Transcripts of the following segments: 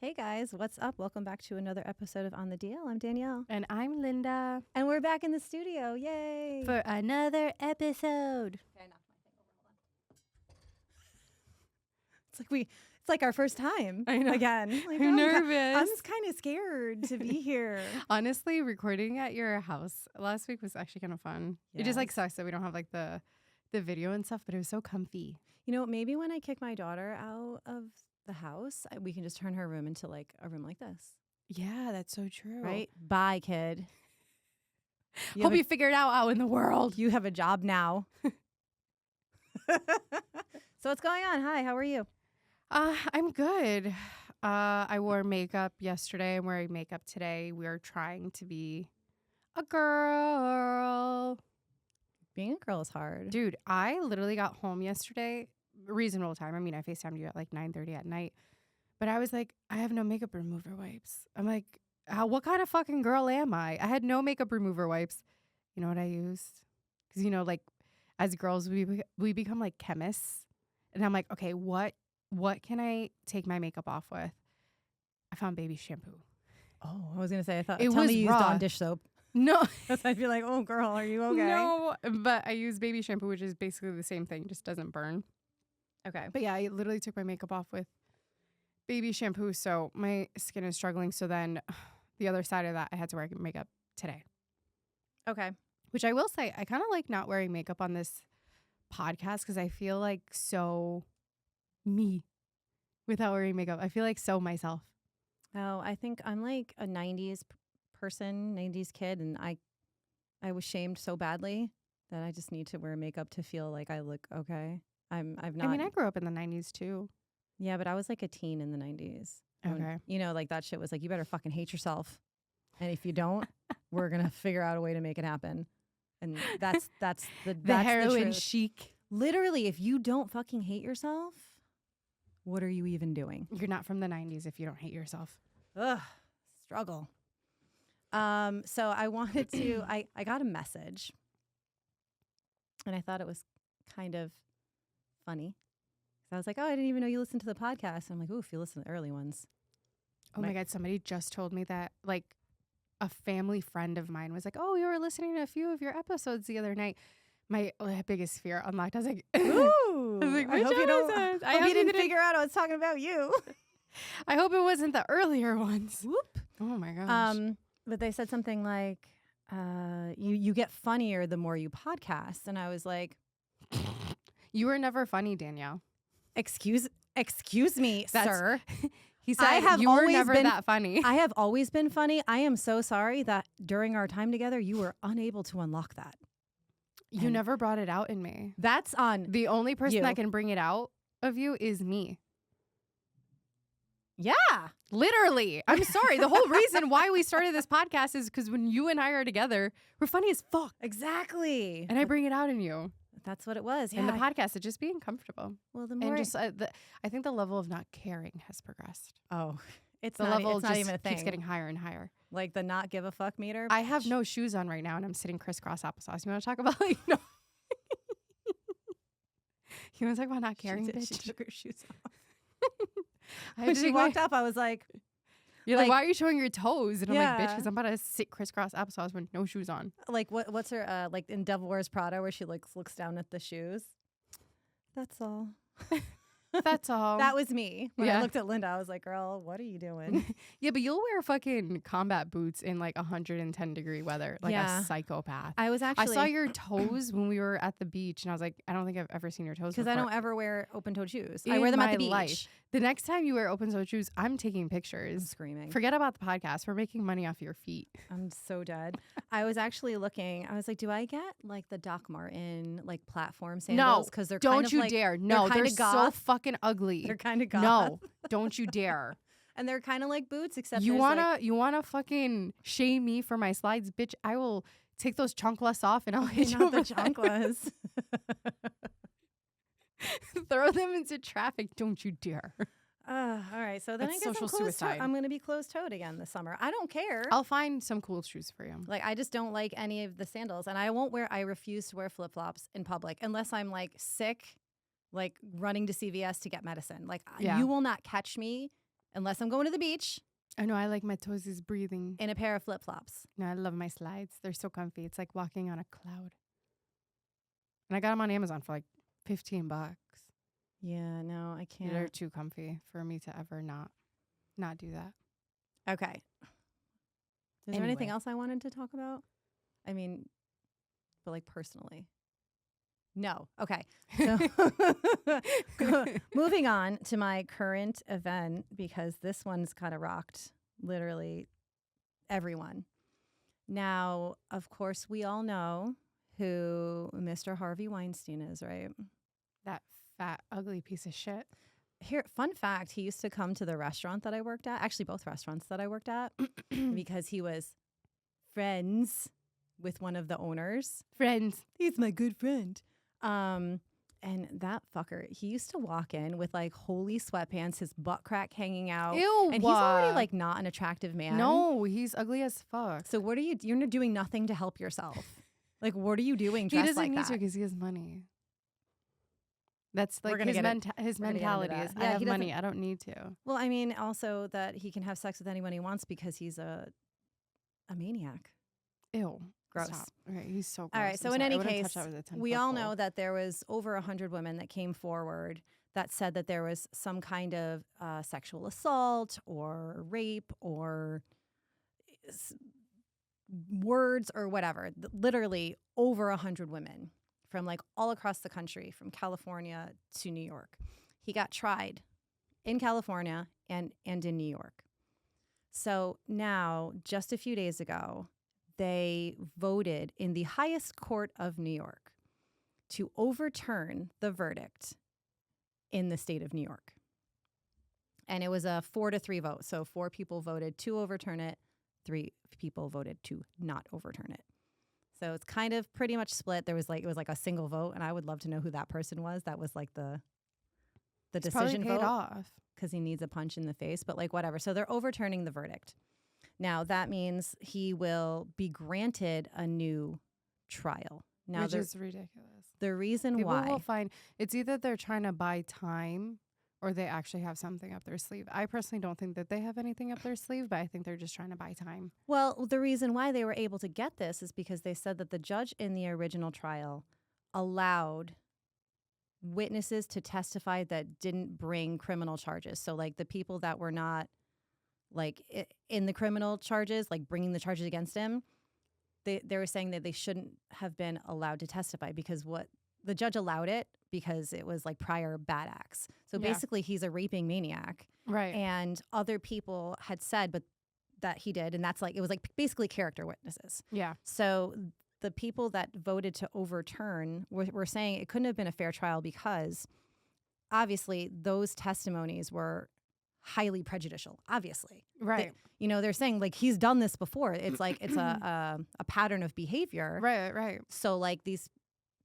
Hey guys, what's up? Welcome back to another episode of On the DL. I'm Danielle. And I'm Linda. And we're back in the studio. Yay! For another episode. Okay, I knocked my thing over. Hold on. It's like our first time. I know. Again. Like, I'm nervous. I'm just kind of scared to be here. Honestly, recording at your house last week was actually kind of fun. It just like sucks that we don't have like the video and stuff, but it was so comfy. You know, maybe when I kick my daughter out of the house, we can just turn her room into like a room like this. Yeah, that's so true. Right? Bye, kid. Hope you figure it out in the world. You have a job now. So what's going on? Hi, how are you? I'm good. I wore makeup yesterday. I'm wearing makeup today. We're trying to be a girl. Being a girl is hard. Dude, I literally got home yesterday, reasonable time. I mean, I FaceTimed you at like 9:30 at night. But I was like, I have no makeup remover wipes. I'm like, what kind of fucking girl am I? I had no makeup remover wipes. You know what I used? Because, you know, like as girls, we become like chemists. And I'm like, okay, what can I take my makeup off with? I found baby shampoo. Oh, I was going to say, Tell me you used raw. Dawn dish soap. No. I'd be like, oh, girl, are you okay? No, but I use baby shampoo, which is basically the same thing, just doesn't burn. Okay. But yeah, I literally took my makeup off with baby shampoo, so my skin is struggling. So then the other side of that, I had to wear makeup today. Okay. Which I will say, I kind of like not wearing makeup on this podcast because I feel like so me without wearing makeup. I feel like so myself. Oh, I think I'm like a 90s person, 90s kid, and I was shamed so badly that I just need to wear makeup to feel like I look okay. I've not. I mean, I grew up in the 90s too. Yeah, but I was like a teen in the 90s. Okay. You know, like that shit was like, you better fucking hate yourself. And if you don't, we're going to figure out a way to make it happen. And that's the heroin truth. chic. Literally, if you don't fucking hate yourself, what are you even doing? You're not from the 90s if you don't hate yourself. Ugh, struggle. So I wanted to, I got a message and I thought it was kind of funny. So I was like, oh, I didn't even know you listened to the podcast. And I'm like, ooh, if you listen to the early ones. Oh my God, somebody just told me that like a family friend of mine was like, oh, you were listening to a few of your episodes the other night. My biggest fear unlocked. I was like, ooh, I was like, I hope you didn't figure figure out I was talking about you. I hope it wasn't the earlier ones. Whoop. Oh my gosh. But they said something like, you get funnier the more you podcast. And I was like, you were never funny, Danielle. Excuse me, sir. He said you were never that funny. I have always been funny. I am so sorry that during our time together, you were unable to unlock that. You never brought it out in me. That's on the only person you. that can bring it out of you is me. Yeah. Literally. I'm sorry. The whole reason why we started this podcast is because when you and I are together, we're funny as fuck. Exactly. And I bring it out in you. That's what it was. Yeah. And the podcast is just being comfortable. Well, the more and just I think the level of not caring has progressed. Oh, it's the not, level it's not even a thing. Keeps getting higher and higher. Like the not give a fuck meter. I have no shoes on right now, and I'm sitting crisscross applesauce. You want to talk about like no? You want to talk about not caring? She took her shoes off. When she walked up, I was like, "You're like, why are you showing your toes?" And I'm like, "Bitch, because I'm about to sit crisscross applesauce with no shoes on." Like what's her like in Devil Wears Prada where she looks down at the shoes. That's all. That's all. That was me. When I looked at Linda, I was like, girl, what are you doing? Yeah, but you'll wear fucking combat boots in like 110-degree weather, like a psychopath. I saw your toes when we were at the beach, and I was like, I don't think I've ever seen your toes because before. I don't ever wear open-toed shoes. I wear them at the beach. Life. The next time you wear open-toed shoes, I'm taking pictures. I'm screaming. Forget about the podcast. We're making money off your feet. I'm so dead. I was actually looking. I was like, do I get like the Doc Martin like platform sandals? Because they're don't kind of you like, dare. No, they're so fucking ugly. They're kind of goth. No, don't you dare. And they're kind of like boots, except you wanna fucking shame me for my slides, bitch. I will take those chanclas off and I'll hit you with the chanclas. Throw them into traffic. Don't you dare. All right. So then That's I guess social suicide. I'm going to be closed-toed again this summer. I don't care. I'll find some cool shoes for you. Like, I just don't like any of the sandals. And I refuse to wear flip-flops in public unless I'm like sick, like running to CVS to get medicine. Like, you will not catch me unless I'm going to the beach I know. I like my toesies breathing. in a pair of flip-flops. No, I love my slides. They're so comfy. It's like walking on a cloud. And I got them on Amazon for like $15. Yeah, no, I can't. They're too comfy for me to ever not do that. Okay. Is there anything else I wanted to talk about? I mean, but like personally. No. Okay. So moving on to my current event, because this one's kind of rocked literally everyone. Now, of course, we all know who Mr. Harvey Weinstein is, right? That fat, ugly piece of shit. Here, fun fact, he used to come to the restaurant that I worked at, actually both restaurants that I worked at, because he was friends with one of the owners. Friends. He's my good friend. And that fucker, he used to walk in with like holy sweatpants, his butt crack hanging out. Ew. And he's already like not an attractive man. No, he's ugly as fuck. So what are you, you're doing nothing to help yourself. Like, what are you doing He dressed doesn't like need that? to because he has money. That's We're like gonna his, get his We're gonna get into mentality that. is, Yeah, I have he money, doesn't- I don't need to. Well, I mean, also that he can have sex with anyone he wants because he's a maniac. Ew. Gross. Stop. Okay, he's so gross. All right. I'm So sorry. in I any wouldn't touch case, that with a 10 we foot all pole. know that there was over 100 women that came forward that said that there was some kind of sexual assault or rape or words or whatever. Literally over 100 women from like all across the country, from California to New York. He got tried in California and in New York. So now, just a few days ago, they voted in the highest court of New York to overturn the verdict in the state of New York. And it was a 4-3 vote. So 4 people voted to overturn it. 3 people voted to not overturn it. So it's kind of pretty much split. It was like a single vote. And I would love to know who that person was. That was like the decision paid vote. off. Because he needs a punch in the face, but like whatever. So they're overturning the verdict. Now that means he will be granted a new trial. Now, Which is ridiculous. The reason People why will find it's either they're trying to buy time or they actually have something up their sleeve. I personally don't think that they have anything up their sleeve, but I think they're just trying to buy time. Well, the reason why they were able to get this is because they said that the judge in the original trial allowed witnesses to testify that didn't bring criminal charges. So like the people that were not like in the criminal charges, like bringing the charges against him, they were saying that they shouldn't have been allowed to testify because what the judge allowed it because it was like prior bad acts. So basically he's a raping maniac. Right. And other people had said but that he did, and that's like it was like basically character witnesses. Yeah. So the people that voted to overturn were saying it couldn't have been a fair trial because obviously those testimonies were highly prejudicial, obviously. Right. They're saying like he's done this before. It's like it's a pattern of behavior. Right, right. So like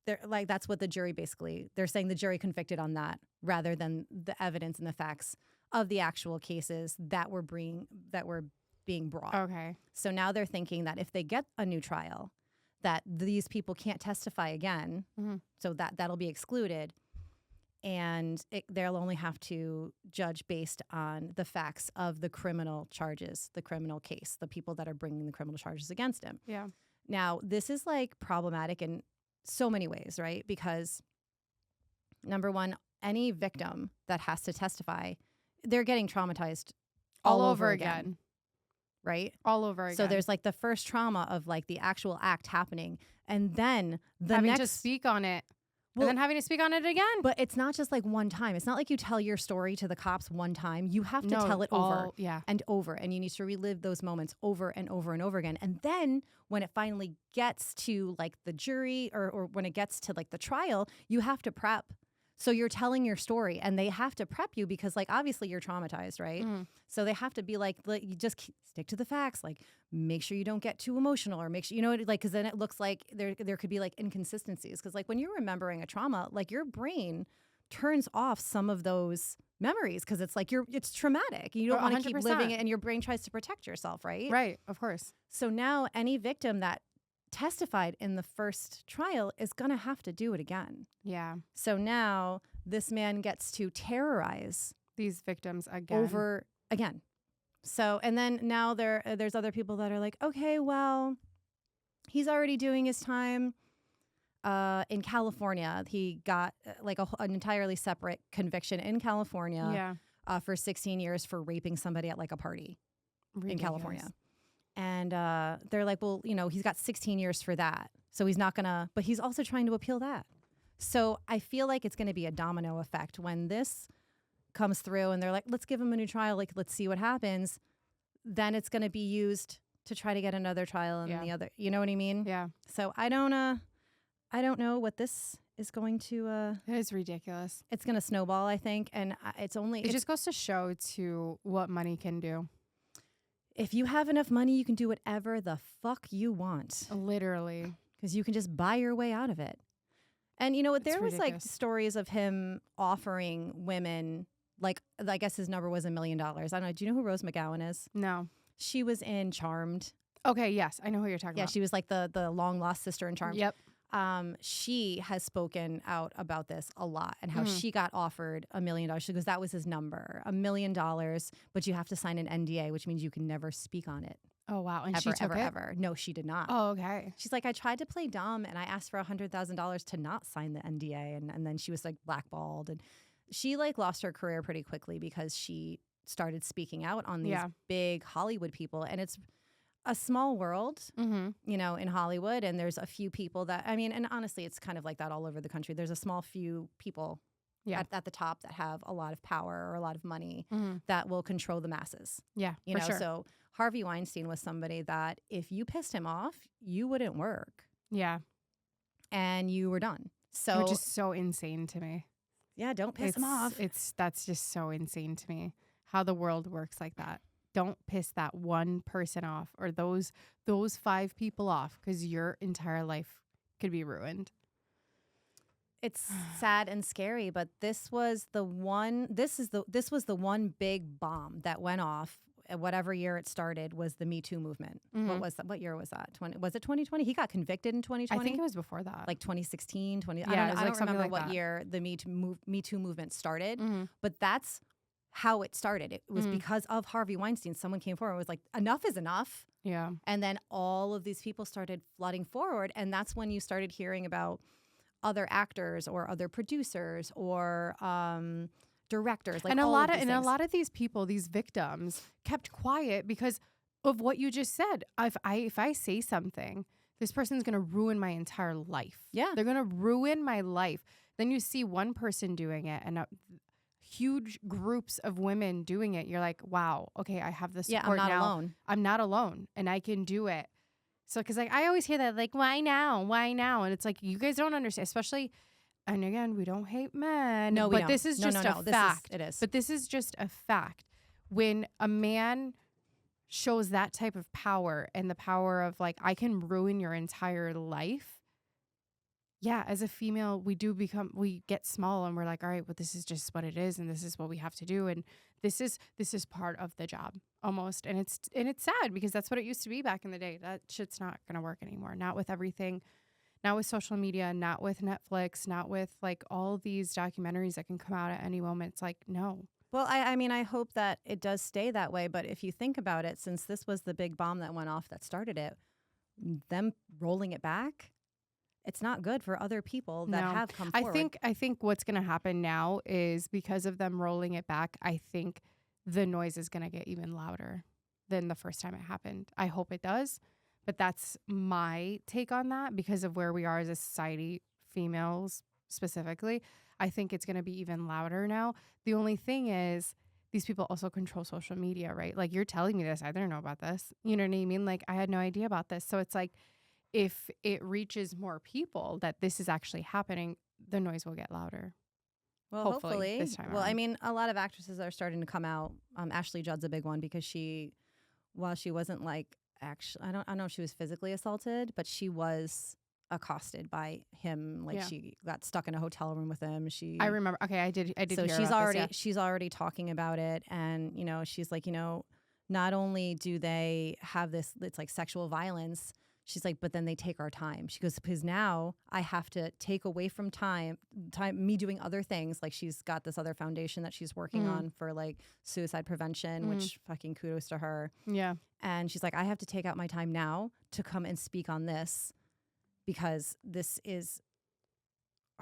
they're like that's what the jury basically they're saying the jury convicted on that rather than the evidence and the facts of the actual cases that were being brought. Okay. So now they're thinking that if they get a new trial, that these people can't testify again, so that'll be excluded, and they'll only have to judge based on the facts of the criminal charges, the criminal case, the people that are bringing the criminal charges against him. Yeah. Now, this is like problematic in so many ways, right? Because number one, any victim that has to testify, they're getting traumatized all over again. Right? All over again. So there's like the first trauma of like the actual act happening. And then having to speak on it. Well, and then having to speak on it again. But it's not just like one time. It's not like you tell your story to the cops one time. You have to tell it over and over. And you need to relive those moments over and over and over again. And then when it finally gets to like the jury or when it gets to like the trial, you have to prep. So you're telling your story and they have to prep you because like obviously you're traumatized, right? So they have to be like you just stick to the facts, like make sure you don't get too emotional or make sure, like, because then it looks like there could be like inconsistencies. Because like when you're remembering a trauma, like your brain turns off some of those memories because it's like it's traumatic. You don't want to keep living it and your brain tries to protect yourself, right? Right, of course. So now any victim that testified in the first trial is going to have to do it again. Yeah. So now this man gets to terrorize these victims again over again. So, and then now there's other people that are like, okay, well, he's already doing his time in California. He got like an entirely separate conviction in California for 16 years for raping somebody at like a party in California. And they're like, well, you know, he's got 16 years for that. So he's not going to, but he's also trying to appeal that. So I feel like it's going to be a domino effect when this comes through and they're like, let's give him a new trial. Like, let's see what happens. Then it's going to be used to try to get another trial and the other, you know what I mean? Yeah. So I don't know what this is going to. It is ridiculous. It's going to snowball, I think. And it just goes to show to what money can do. If you have enough money, you can do whatever the fuck you want. Literally. Because you can just buy your way out of it. And you know what? There was like stories of him offering women, like, I guess his number was $1 million. I don't know. Do you know who Rose McGowan is? No. She was in Charmed. Okay, yes. I know who you're talking about. Yeah, she was like the long lost sister in Charmed. Yep. She has spoken out about this a lot and how she got offered $1 million. She goes, that was his number, $1 million, but you have to sign an NDA, which means you can never speak on it. Oh, wow. And ever, she took ever. No, she did not. Oh, okay. She's like, I tried to play dumb and I asked for $100,000 to not sign the NDA. And then she was like blackballed. And she like lost her career pretty quickly because she started speaking out on these big Hollywood people. And it's a small world, you know, in Hollywood. And there's a few people that, I mean, and honestly, it's kind of like that all over the country. There's a small few people at the top that have a lot of power or a lot of money that will control the masses. Yeah, you know, sure. So Harvey Weinstein was somebody that if you pissed him off, you wouldn't work. Yeah. And you were done. So which is so insane to me. Yeah, don't piss him off. That's just so insane to me how the world works like that. Don't piss that one person off or those 5 people off because your entire life could be ruined. It's sad and scary, but this was the one big bomb that went off. Whatever year it started was the Me Too movement. What year was that? Was it 2020? He got convicted in 2020. I think it was before that. Like 2016, 20. Yeah, I don't remember what year the Me Too movement started, but that's how it started. It was because of Harvey Weinstein. Someone came forward and was like, enough is enough. Yeah. And then all of these people started flooding forward. And that's when you started hearing about other actors or other producers or directors, like, and a lot of these people, these victims, kept quiet because of what you just said. If I say something, this person's gonna ruin my entire life. Yeah, they're gonna ruin my life. Then you see one person doing it, and huge groups of women doing it. You're like, wow, okay, I have this support now. Alone. I'm not alone, and I can do it. So, because like I always hear that, like, why now? Why now? And it's like you guys don't understand, especially. And again, we don't hate men. No, but this is just a fact. It is. But this is just a fact. When a man shows that type of power and the power of like, I can ruin your entire life. Yeah, as a female, we get small and we're like, all right, well, this is just what it is, and this is what we have to do, and this is part of the job almost. And it's sad because that's what it used to be back in the day. That shit's not gonna work anymore. Not with everything. Not with social media, not with Netflix, not with like all these documentaries that can come out at any moment. It's like, no. Well, I mean, I hope that it does stay that way. But if you think about it, since this was the big bomb that went off that started it, them rolling it back, it's not good for other people that have come forward. I think what's going to happen now is because of them rolling it back, I think the noise is going to get even louder than the first time it happened. I hope it does. But that's my take on that because of where we are as a society, females specifically. I think it's going to be even louder now. The only thing is these people also control social media, right? Like, you're telling me this. I didn't know about this. You know what I mean? Like, I had no idea about this. So it's like if it reaches more people that this is actually happening, the noise will get louder. Well, hopefully. This time around. I mean, a lot of actresses are starting to come out. Ashley Judd's a big one because while she wasn't like, actually, I don't know if she was physically assaulted, but she was accosted by him. Like, she got stuck in a hotel room with him. I remember. Okay, I did. So she's already talking about it, and you know, she's like, you know, not only do they have this, it's like sexual violence. She's like, but then they take our time. She goes, because now I have to take away from time, me doing other things. Like she's got this other foundation that she's working on for like suicide prevention, which fucking kudos to her. Yeah. And she's like, I have to take out my time now to come and speak on this because this is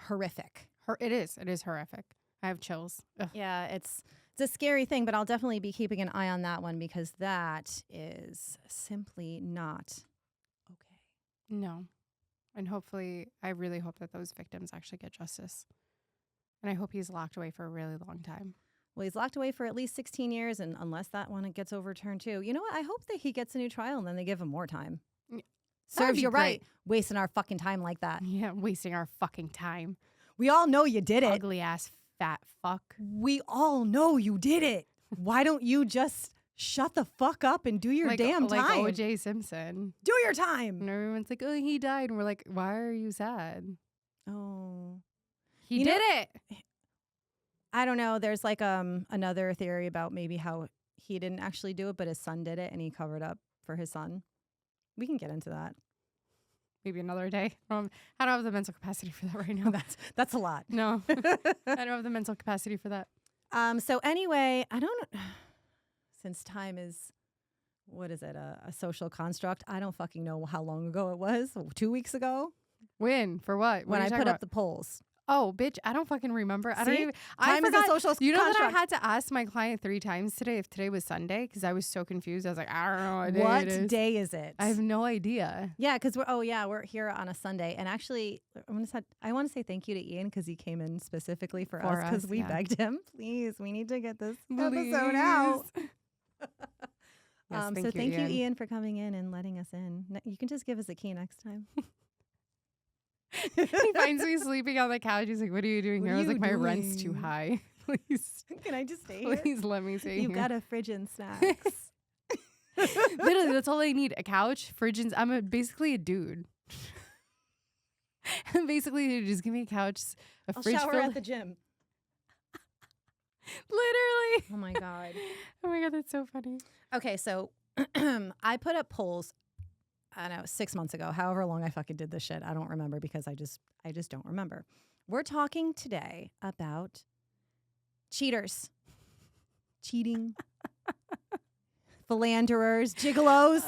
horrific. It is horrific. I have chills. Ugh. Yeah, it's a scary thing, but I'll definitely be keeping an eye on that one because that is simply not okay. No. And hopefully, I really hope that those victims actually get justice. And I hope he's locked away for a really long time. Well, he's locked away for at least 16 years, and unless that one gets overturned too. You know what? I hope that he gets a new trial and then they give him more time. Serves you right, wasting our fucking time like that. Yeah, wasting our fucking time. We all know you did it. Ugly ass fat fuck. We all know you did it. Why don't you just shut the fuck up and do your damn time? Like O.J. Simpson. Do your time. And everyone's like, oh, he died. And we're like, why are you sad? Oh. He did it. I don't know. There's like another theory about maybe how he didn't actually do it, but his son did it and he covered up for his son. We can get into that. Maybe another day. I don't have the mental capacity for that right now. That's a lot. No. I don't have the mental capacity for that. So anyway, I don't know. Since time is, what is it, a social construct? I don't fucking know how long ago it was. 2 weeks ago? When? For what? When I put up the polls. Oh, bitch, I don't fucking remember. I don't even. Time is a social construct. You know that I had to ask my client 3 times today if today was Sunday because I was so confused. I was like, I don't know what day is it? I have no idea. Yeah, because we're here on a Sunday, and actually, I want to say thank you to Ian because he came in specifically for us because we begged him, please, we need to get this episode out. Yes, thank you, Ian, for coming in and letting us in. You can just give us a key next time. He finds me sleeping on the couch. He's like, what are you doing here? I was like, my rent's too high. Please. Can I just stay here? Please let me stay You've here. got a fridge and snacks. Literally, that's all I need. A couch, fridge, and I'm basically a dude. Basically, just give me a couch, a fridge. I'll shower at the gym. Literally. Oh my God. Oh my God, that's so funny. Okay, so I put up polls, I don't know, 6 months ago, however long I fucking did this shit. I don't remember because I just don't remember. We're talking today about cheaters, cheating, philanderers, gigolos.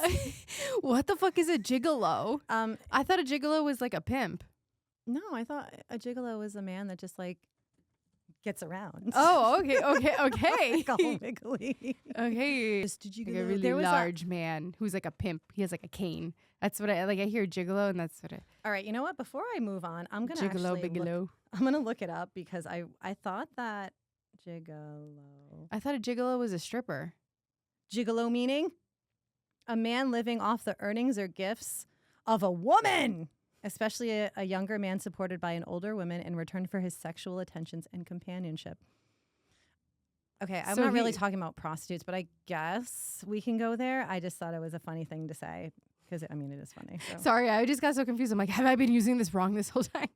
What the fuck is a gigolo? I thought a gigolo was like a pimp. No, I thought a gigolo was a man that just like gets around. Oh, okay. Like all wiggly. Okay. Did you like a really large man who's like a pimp. He has like a cane. That's what I hear gigolo, and that's what I. All right, you know what? Before I move on, I'm gonna I'm gonna look it up because I thought that gigolo. I thought a gigolo was a stripper. Gigolo meaning a man living off the earnings or gifts of a woman, especially a younger man supported by an older woman in return for his sexual attentions and companionship. Okay, I'm not really talking about prostitutes, but I guess we can go there. I just thought it was a funny thing to say because, it is funny. So. Sorry, I just got so confused. I'm like, have I been using this wrong this whole time?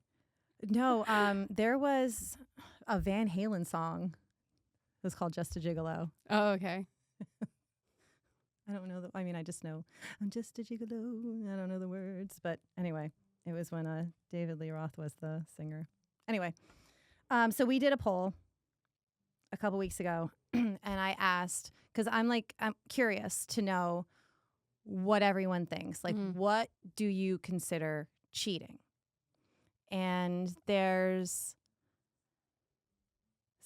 No, there was a Van Halen song. It was called Just a Gigolo. Oh, okay. I don't know. I just know I'm just a gigolo. I don't know the words. But anyway, it was when David Lee Roth was the singer. Anyway, so we did a poll a couple weeks ago. And I asked, because I'm curious to know what everyone thinks. Like, what do you consider cheating? And there's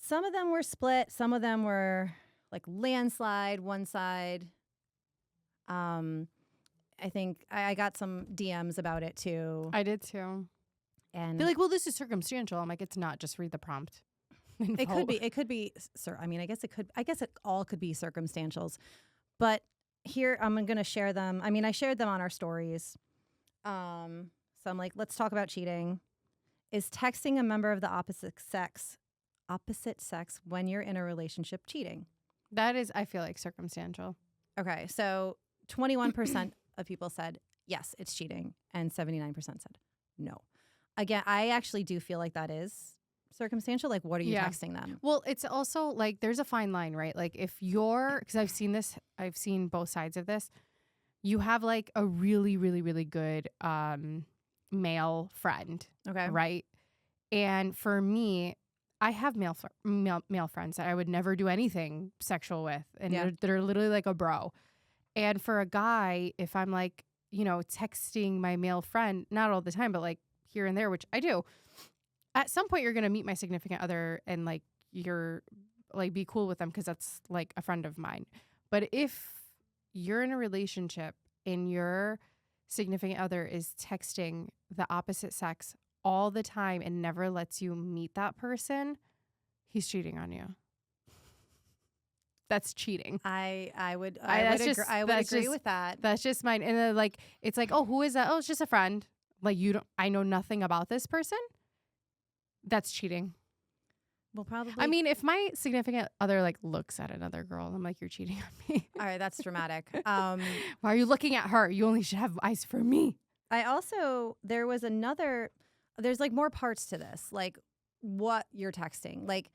some of them were split. Some of them were like landslide, one side. I think I got some DMs about it too. I did too. And they're like, well, this is circumstantial. I'm like, it's not. Just read the prompt. It could be, sir. I guess it all could be circumstantials. But here, I'm going to share them. I shared them on our stories. So I'm like, let's talk about cheating. Is texting a member of the opposite sex when you're in a relationship cheating? That is, I feel like, circumstantial. Okay, so 21% of people said, yes, it's cheating, and 79% said no. Again, I actually do feel like that is circumstantial. Like, what are you texting them? Well, it's also like there's a fine line, right? Like if you're, because I've seen both sides of this. you have like a really, really, really good male friend, Okay. right? And for me, I have male friends that I would never do anything sexual with, and they're literally like a bro. And for a guy, if I'm like, you know, texting my male friend, not all the time, but like here and there, which I do, at some point you're gonna meet my significant other and like you're like be cool with them because that's like a friend of mine. But if you're in a relationship and your significant other is texting the opposite sex all the time and never lets you meet that person, he's cheating on you. That's cheating. I would agree with that. That's just mine. And then like it's like, oh, who is that? Oh, it's just a friend. Like I know nothing about this person. That's cheating. Well, probably. I mean, if my significant other like looks at another girl, I'm like, you're cheating on me. All right, that's dramatic. Why are you looking at her? You only should have eyes for me. There's like more parts to this, like what you're texting. Like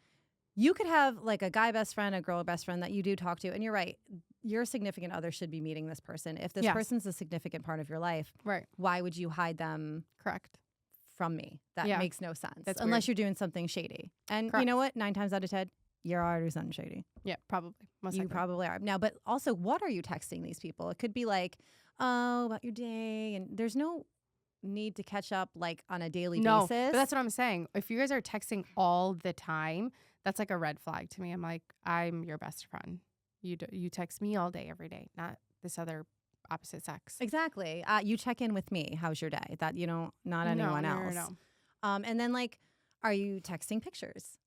you could have like a guy best friend, a girl best friend that you do talk to. And you're right. Your significant other should be meeting this person. If this person's a significant part of your life, right? Why would you hide them? Correct. From me? That makes no sense. That's unless weird. you're doing something shady. And Correct. you know what? 9 times out of 10, you're already something shady. Yeah, probably. Most you likely. probably are. Now, but also, what are you texting these people? It could be like, oh, about your day. And there's no need to catch up like on a daily basis. But that's what I'm saying. If you guys are texting all the time, that's like a red flag to me. I'm like, I'm your best friend. You text me all day, every day, not this other opposite sex. Exactly. You check in with me. How's your day? That, not anyone else. No. And then like, are you texting pictures?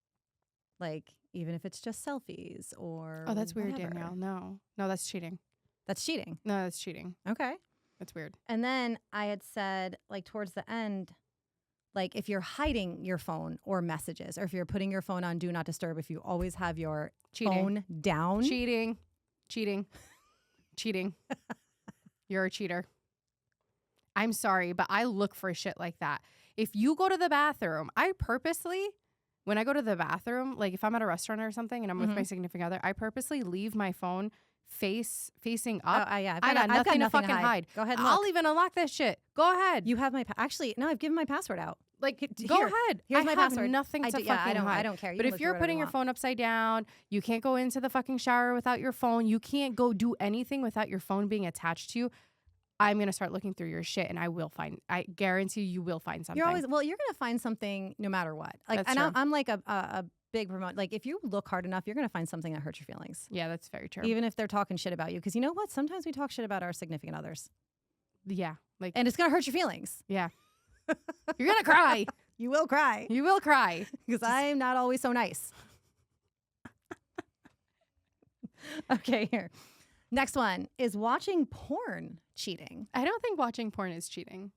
Like, even if it's just selfies or oh, that's weird, whatever. Danielle. No, that's cheating. That's cheating. No, that's cheating. Okay. That's weird. And then I had said, like, towards the end, like, if you're hiding your phone or messages, or if you're putting your phone on Do Not Disturb, if you always have your phone down. Cheating. You're a cheater. I'm sorry, but I look for shit like that. If you go to the bathroom, I purposely, when I go to the bathroom, like if I'm at a restaurant or something and I'm with my significant other, I purposely leave my phone facing up. Oh, yeah. I got nothing to fucking hide. Go ahead and I'll look. even unlock this shit. Go ahead. You have my actually, no, I've given my password out. Like, go ahead. Here's I my have password. nothing to fucking hide. I don't care. But if you're putting your phone upside down, you can't go into the fucking shower without your phone. You can't go do anything without your phone being attached to you. I'm going to start looking through your shit and I guarantee you will find something. You're going to find something no matter what. Like, that's and true. I'm like a big promoter. Like, if you look hard enough, you're going to find something that hurts your feelings. Yeah, that's very true. Even if they're talking shit about you. Because you know what? Sometimes we talk shit about our significant others. Yeah. And it's going to hurt your feelings. Yeah. You're going to cry. You will cry. You will cry. Because I'm not always so nice. Okay, here. Next one. Is watching porn cheating? I don't think watching porn is cheating.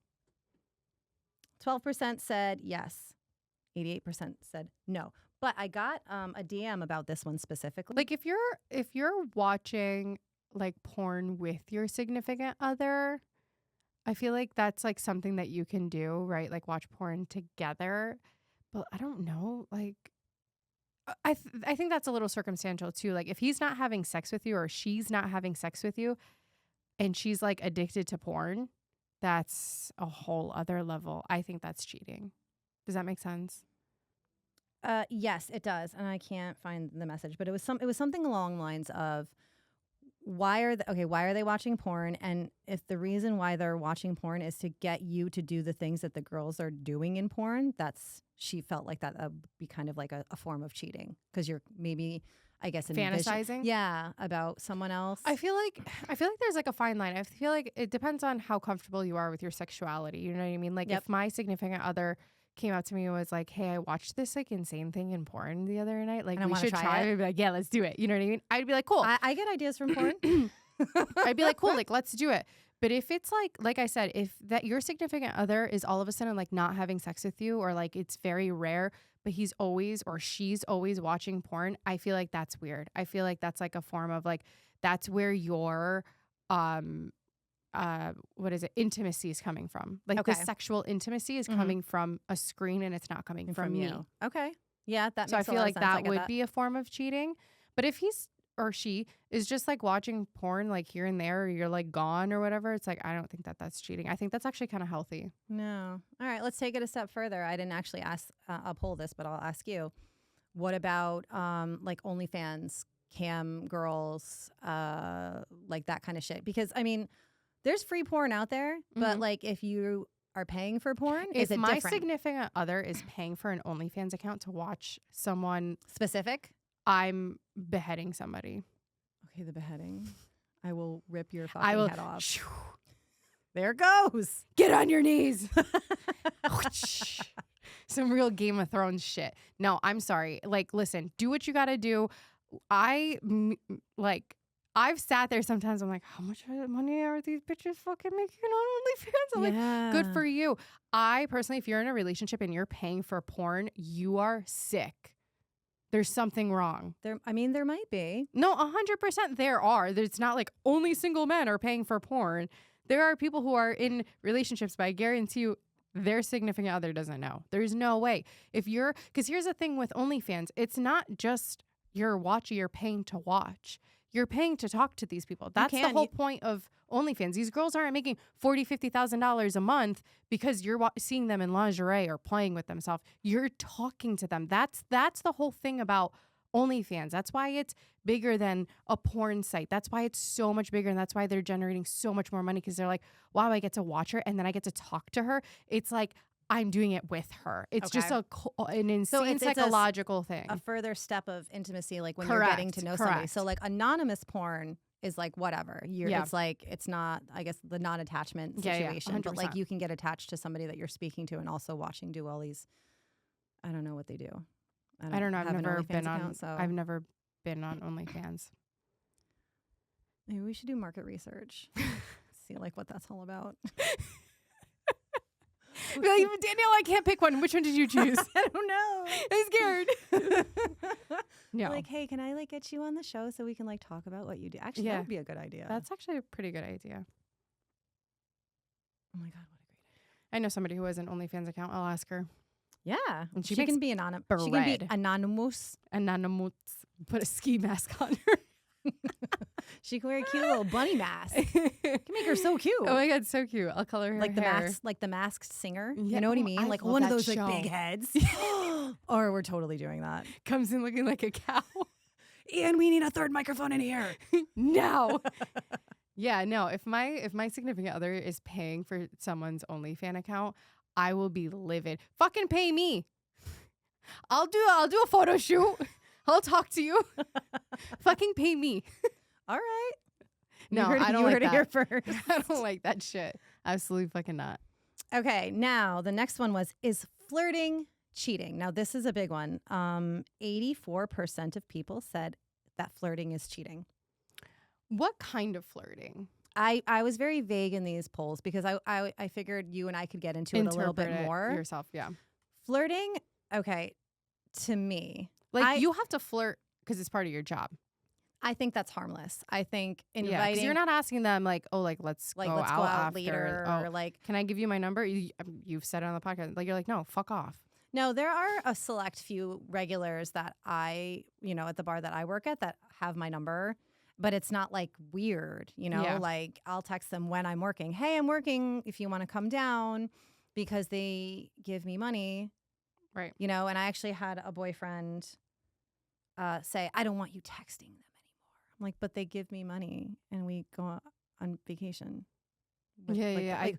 12% said yes. 88% said no. But I got a DM about this one specifically. Like if you're watching like porn with your significant other, I feel like that's like something that you can do, right? Like watch porn together. But I don't know, like I think that's a little circumstantial too. Like if he's not having sex with you or she's not having sex with you and she's like addicted to porn, that's a whole other level. I think that's cheating. Does that make sense? Yes, it does. And I can't find the message, but it was something along the lines of why are they watching porn? And if the reason why they're watching porn is to get you to do the things that the girls are doing in porn, she felt like that would be kind of like a form of cheating because you're maybe, I guess, fantasizing. Yeah, about someone else. I feel like there's like a fine line. I feel like it depends on how comfortable you are with your sexuality. You know what I mean? Like if my significant other came out to me and was like, hey, I watched this like insane thing in porn the other night. Like we should try it. I'd be like, yeah, let's do it. You know what I mean? I'd be like, cool. I get ideas from porn. I'd be like, cool, like let's do it. But if it's like I said, if that your significant other is all of a sudden like not having sex with you or like it's very rare, but he's always or she's always watching porn, I feel like that's weird. I feel like that's like a form of like, that's where your intimacy is coming from. Like the sexual intimacy is coming from a screen and it's not coming from you. Okay. Yeah, that makes so I a feel lot like of sense. that would be a form of cheating. But if he's or she is just like watching porn like here and there, or you're like gone or whatever, it's like, I don't think that that's cheating. I think that's actually kind of healthy. No. All right, let's take it a step further. I didn't actually ask, uphold this, but I'll ask you. What about like OnlyFans, cam girls, like that kind of shit? Because I mean, there's free porn out there, but like if you are paying for porn, if is it my different? significant other is paying for an OnlyFans account to watch someone Specific? I'm beheading somebody. Okay, the beheading. I will rip your I fucking will head off. There it goes. Get on your knees. Some real Game of Thrones shit. No, I'm sorry. Like, listen, do what you got to do. I've sat there sometimes. I'm like, how much money are these bitches fucking making on OnlyFans? I'm like, good for you. I personally, if you're in a relationship and you're paying for porn, you are sick. There's something wrong. There might be. No, 100% there are. It's not like only single men are paying for porn. There are people who are in relationships, but I guarantee you their significant other doesn't know. There's no way. Because here's the thing with OnlyFans, it's not just you're paying to watch. You're paying to talk to these people. That's the whole point of OnlyFans. These girls aren't making $40,000, $50,000 a month because you're seeing them in lingerie or playing with themselves. You're talking to them. That's the whole thing about OnlyFans. That's why it's bigger than a porn site. That's why it's so much bigger, and that's why they're generating so much more money, because they're like, wow, I get to watch her and then I get to talk to her. It's like I'm doing it with her. It's just an insane psychological thing. A further step of intimacy, like when you're getting to know somebody. So like anonymous porn is like whatever. It's like, it's not, I guess, the non-attachment situation. But like you can get attached to somebody that you're speaking to and also watching do all these, I don't know what they do. I don't know. I've never been on OnlyFans. Maybe we should do market research. See like what that's all about. Like, Danielle, I can't pick one. Which one did you choose? I don't know. I'm scared. No. Like, hey, can I like get you on the show so we can like talk about what you do? Actually, that would be a good idea. That's actually a pretty good idea. Oh my God, what a great idea. I know somebody who has an OnlyFans account. I'll ask her. Yeah. And she can be anonymous. She can be anonymous. Anonymous. Put a ski mask on her. She can wear a cute little bunny mask. Can make her so cute. Oh my God, so cute. I'll color her like hair. The Masked Singer. Yeah. You know what I mean? Like one of those like big heads. Or we're totally doing that. Comes in looking like a cow. And we need a third microphone in here. No. Yeah, no. If my significant other is paying for someone's OnlyFans account, I will be livid. Fucking pay me. I'll do a photo shoot. I'll talk to you. Fucking pay me. All right. No, I don't like that. Here first. I don't like that shit. Absolutely fucking not. Okay, now the next one is flirting cheating? Now this is a big one. 84% of people said that flirting is cheating. What kind of flirting? I was very vague in these polls because I figured you and I could get into it a little bit more. Yourself, yeah. Flirting, okay, to me. Like you have to flirt because it's part of your job. I think that's harmless. I think inviting. Yeah, because you're not asking them like, oh, like let's go out after. Later, or like, can I give you my number? You've said it on the podcast. Like you're like, no, fuck off. No, there are a select few regulars that at the bar that I work at that have my number, but it's not like weird, Yeah. Like I'll text them when I'm working. Hey, I'm working if you want to come down, because they give me money. Right. And I actually had a boyfriend say, I don't want you texting them anymore. I'm like, but they give me money and we go on vacation. I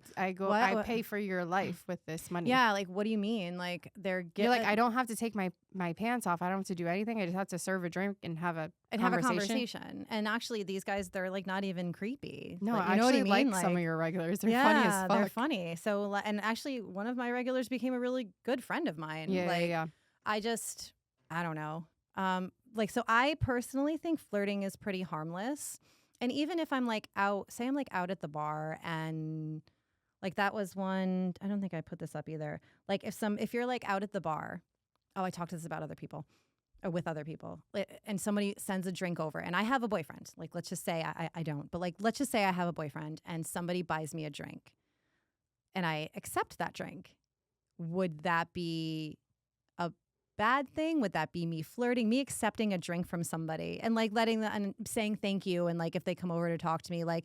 pay for your life with this money. Yeah, like what do you mean? Like you're like, I don't have to take my pants off. I don't have to do anything. I just have to serve a drink and have a conversation. And actually, these guys, they're like not even creepy. No, like, I actually like some of your regulars. They're funny as fuck. They're funny. So, and actually, one of my regulars became a really good friend of mine. Yeah. I don't know. So I personally think flirting is pretty harmless. And even if I'm like out, say I'm like out at the bar and like that was one, I don't think I put this up either. Like if you're like out at the bar, I talked to this about other people or with other people, and somebody sends a drink over and I have a boyfriend. Like, let's just say I don't, but like, let's just say I have a boyfriend and somebody buys me a drink and I accept that drink. Would that be bad thing? Would that be me flirting, me accepting a drink from somebody and like letting them and saying thank you? And like if they come over to talk to me, like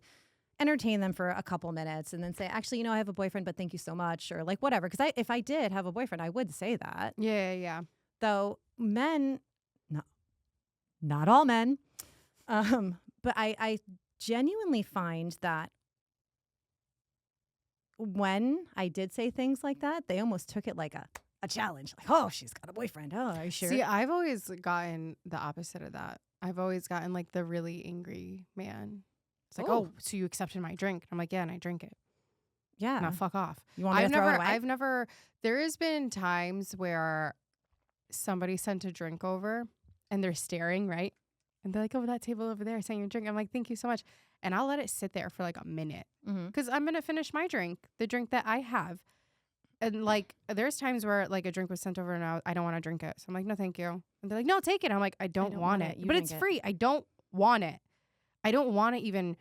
entertain them for a couple minutes and then say, actually, I have a boyfriend, but thank you so much. Or like whatever. Because if I did have a boyfriend, I would say that. Yeah. Though men, not all men, but I genuinely find that when I did say things like that, they almost took it like a challenge. Like, oh, she's got a boyfriend. Oh, are you sure? See, I've always gotten the opposite of that. I've always gotten like the really angry man. It's like, oh, so you accepted my drink? I'm like, yeah, and I drink it. Yeah. Now fuck off. You want me to throw it away? There has been times where somebody sent a drink over and they're staring, right? And they're like, oh, that table over there, I sent you a drink. I'm like, thank you so much. And I'll let it sit there for like a minute because I'm going to finish my drink, the drink that I have. And like, there's times where like a drink was sent over and I don't want to drink it. So I'm like, no, thank you. And they're like, no, take it. I'm like, I don't want it. But it's free. I don't want it. I don't want to even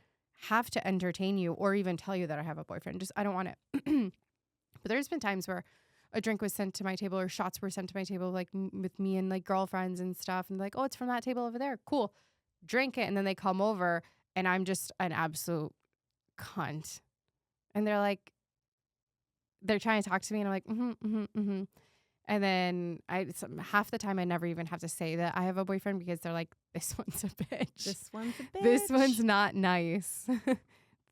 have to entertain you or even tell you that I have a boyfriend. Just, I don't want it. But there's been times where a drink was sent to my table or shots were sent to my table, like with me and like girlfriends and stuff. And like, oh, it's from that table over there. Cool. Drink it. And then they come over and I'm just an absolute cunt. And they're like, they're trying to talk to me and I'm like, And then half the time I never even have to say that I have a boyfriend because they're like, this one's a bitch. This one's a bitch. This one's not nice.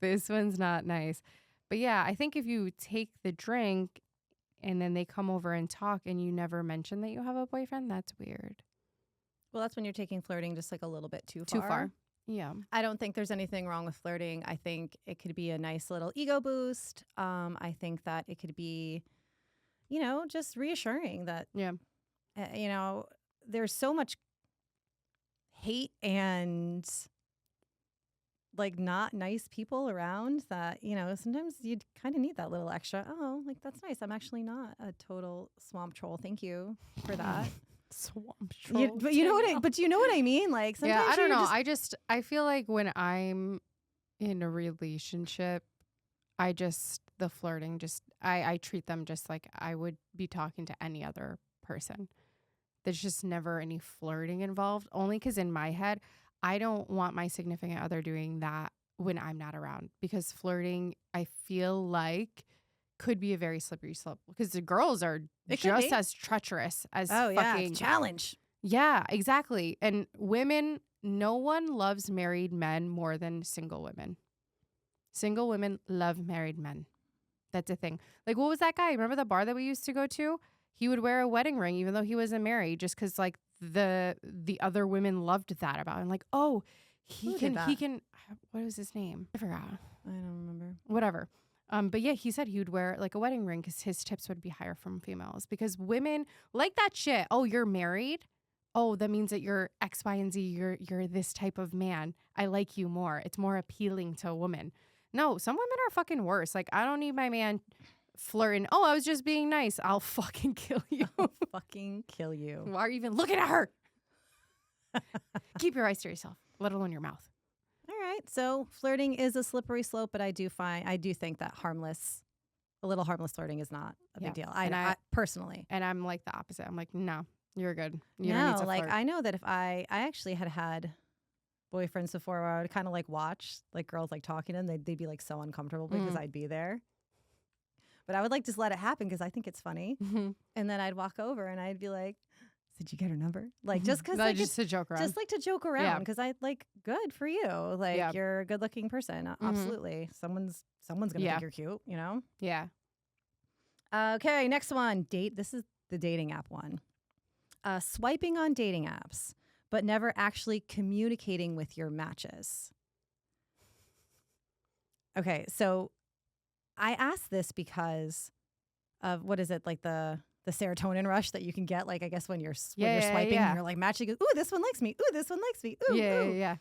This one's not nice. But yeah, I think if you take the drink and then they come over and talk and you never mention that you have a boyfriend, that's weird. Well, that's when you're taking flirting just like a little bit too Too far. Yeah. I don't think there's anything wrong with flirting. I think it could be a nice little ego boost. I think that it could be, just reassuring that, there's so much hate and like not nice people around that, sometimes you kind of need that little extra. Oh, like that's nice. I'm actually not a total swamp troll. Thank you for that. Swamp troll. But you know what I mean? Like sometimes I don't know. I feel like when I'm in a relationship, the flirting I treat them just like I would be talking to any other person. There's just never any flirting involved, only because in my head, I don't want my significant other doing that when I'm not around, because flirting, I feel like, could be a very slippery slope because the girls are just as treacherous as fucking challenge. Yeah, exactly. And women, no one loves married men more than single women. Single women love married men. That's a thing. Like, what was that guy? Remember the bar that we used to go to? He would wear a wedding ring even though he wasn't married, just because like the other women loved that about him. Like, oh, he can. What was his name? I forgot. I don't remember. Whatever. But yeah, he said he would wear like a wedding ring because his tips would be higher from females, because women like that shit. Oh, you're married? Oh, that means that you're X, Y, and Z. You're this type of man. I like you more. It's more appealing to a woman. No, some women are fucking worse. Like, I don't need my man flirting. Oh, I was just being nice. I'll fucking kill you. I'll fucking kill you. Why are you even looking at her? Keep your eyes to yourself, let alone your mouth. All right. So flirting is a slippery slope, but I do think that a little harmless flirting is not a big deal. I personally. And I'm like the opposite. I'm like, no, you're good. You don't need to like flirt. I know that if I actually had boyfriends before where I would kind of like watch like girls like talking to them, they'd be like so uncomfortable because I'd be there. But I would like just let it happen because I think it's funny. Mm-hmm. And then I'd walk over and I'd be like, did you get her number? Like, just because just to joke around. Just like to joke around because I like, good for you. Like, you're a good looking person. Absolutely. Someone's going to think you're cute, Yeah. Okay, next one. This is the dating app one. Swiping on dating apps, but never actually communicating with your matches. Okay, so I asked this because of, what is it, like the serotonin rush that you can get, like, I guess when you're swiping and you're like matching, ooh, this one likes me, ooh, this one likes me, ooh, ooh. Yeah.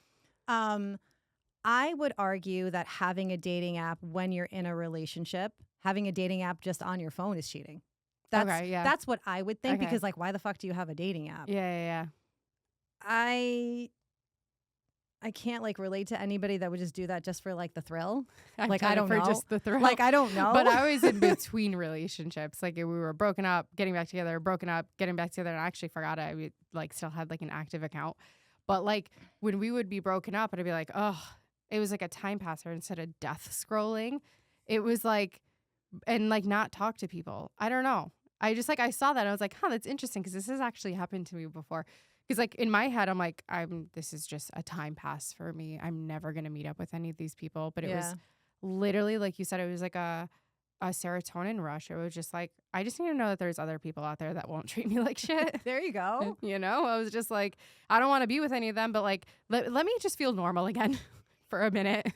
I would argue that having a dating app when you're in a relationship, having a dating app just on your phone is cheating. That's what I would think, because like, why the fuck do you have a dating app? Yeah. I can't like relate to anybody that would just do that just for like the thrill. I've Like, done I it don't for know. just the thrill. Like, I don't know. But I was in between relationships. Like, we were broken up, getting back together, broken up, getting back together. And I actually forgot I like still had like an active account. But like when we would be broken up, I'd be like, oh, it was like a time passer instead of death scrolling. It was like, and like not talk to people. I don't know. I just like, I saw that. And I was like, huh, that's interesting because this has actually happened to me before. Because like in my head, I'm like, this is just a time pass for me. I'm never going to meet up with any of these people. But it was literally, like you said, it was like a serotonin rush. It was just like, I just need to know that there's other people out there that won't treat me like shit. There you go. You know, I was just like, I don't want to be with any of them, but like, let me just feel normal again for a minute.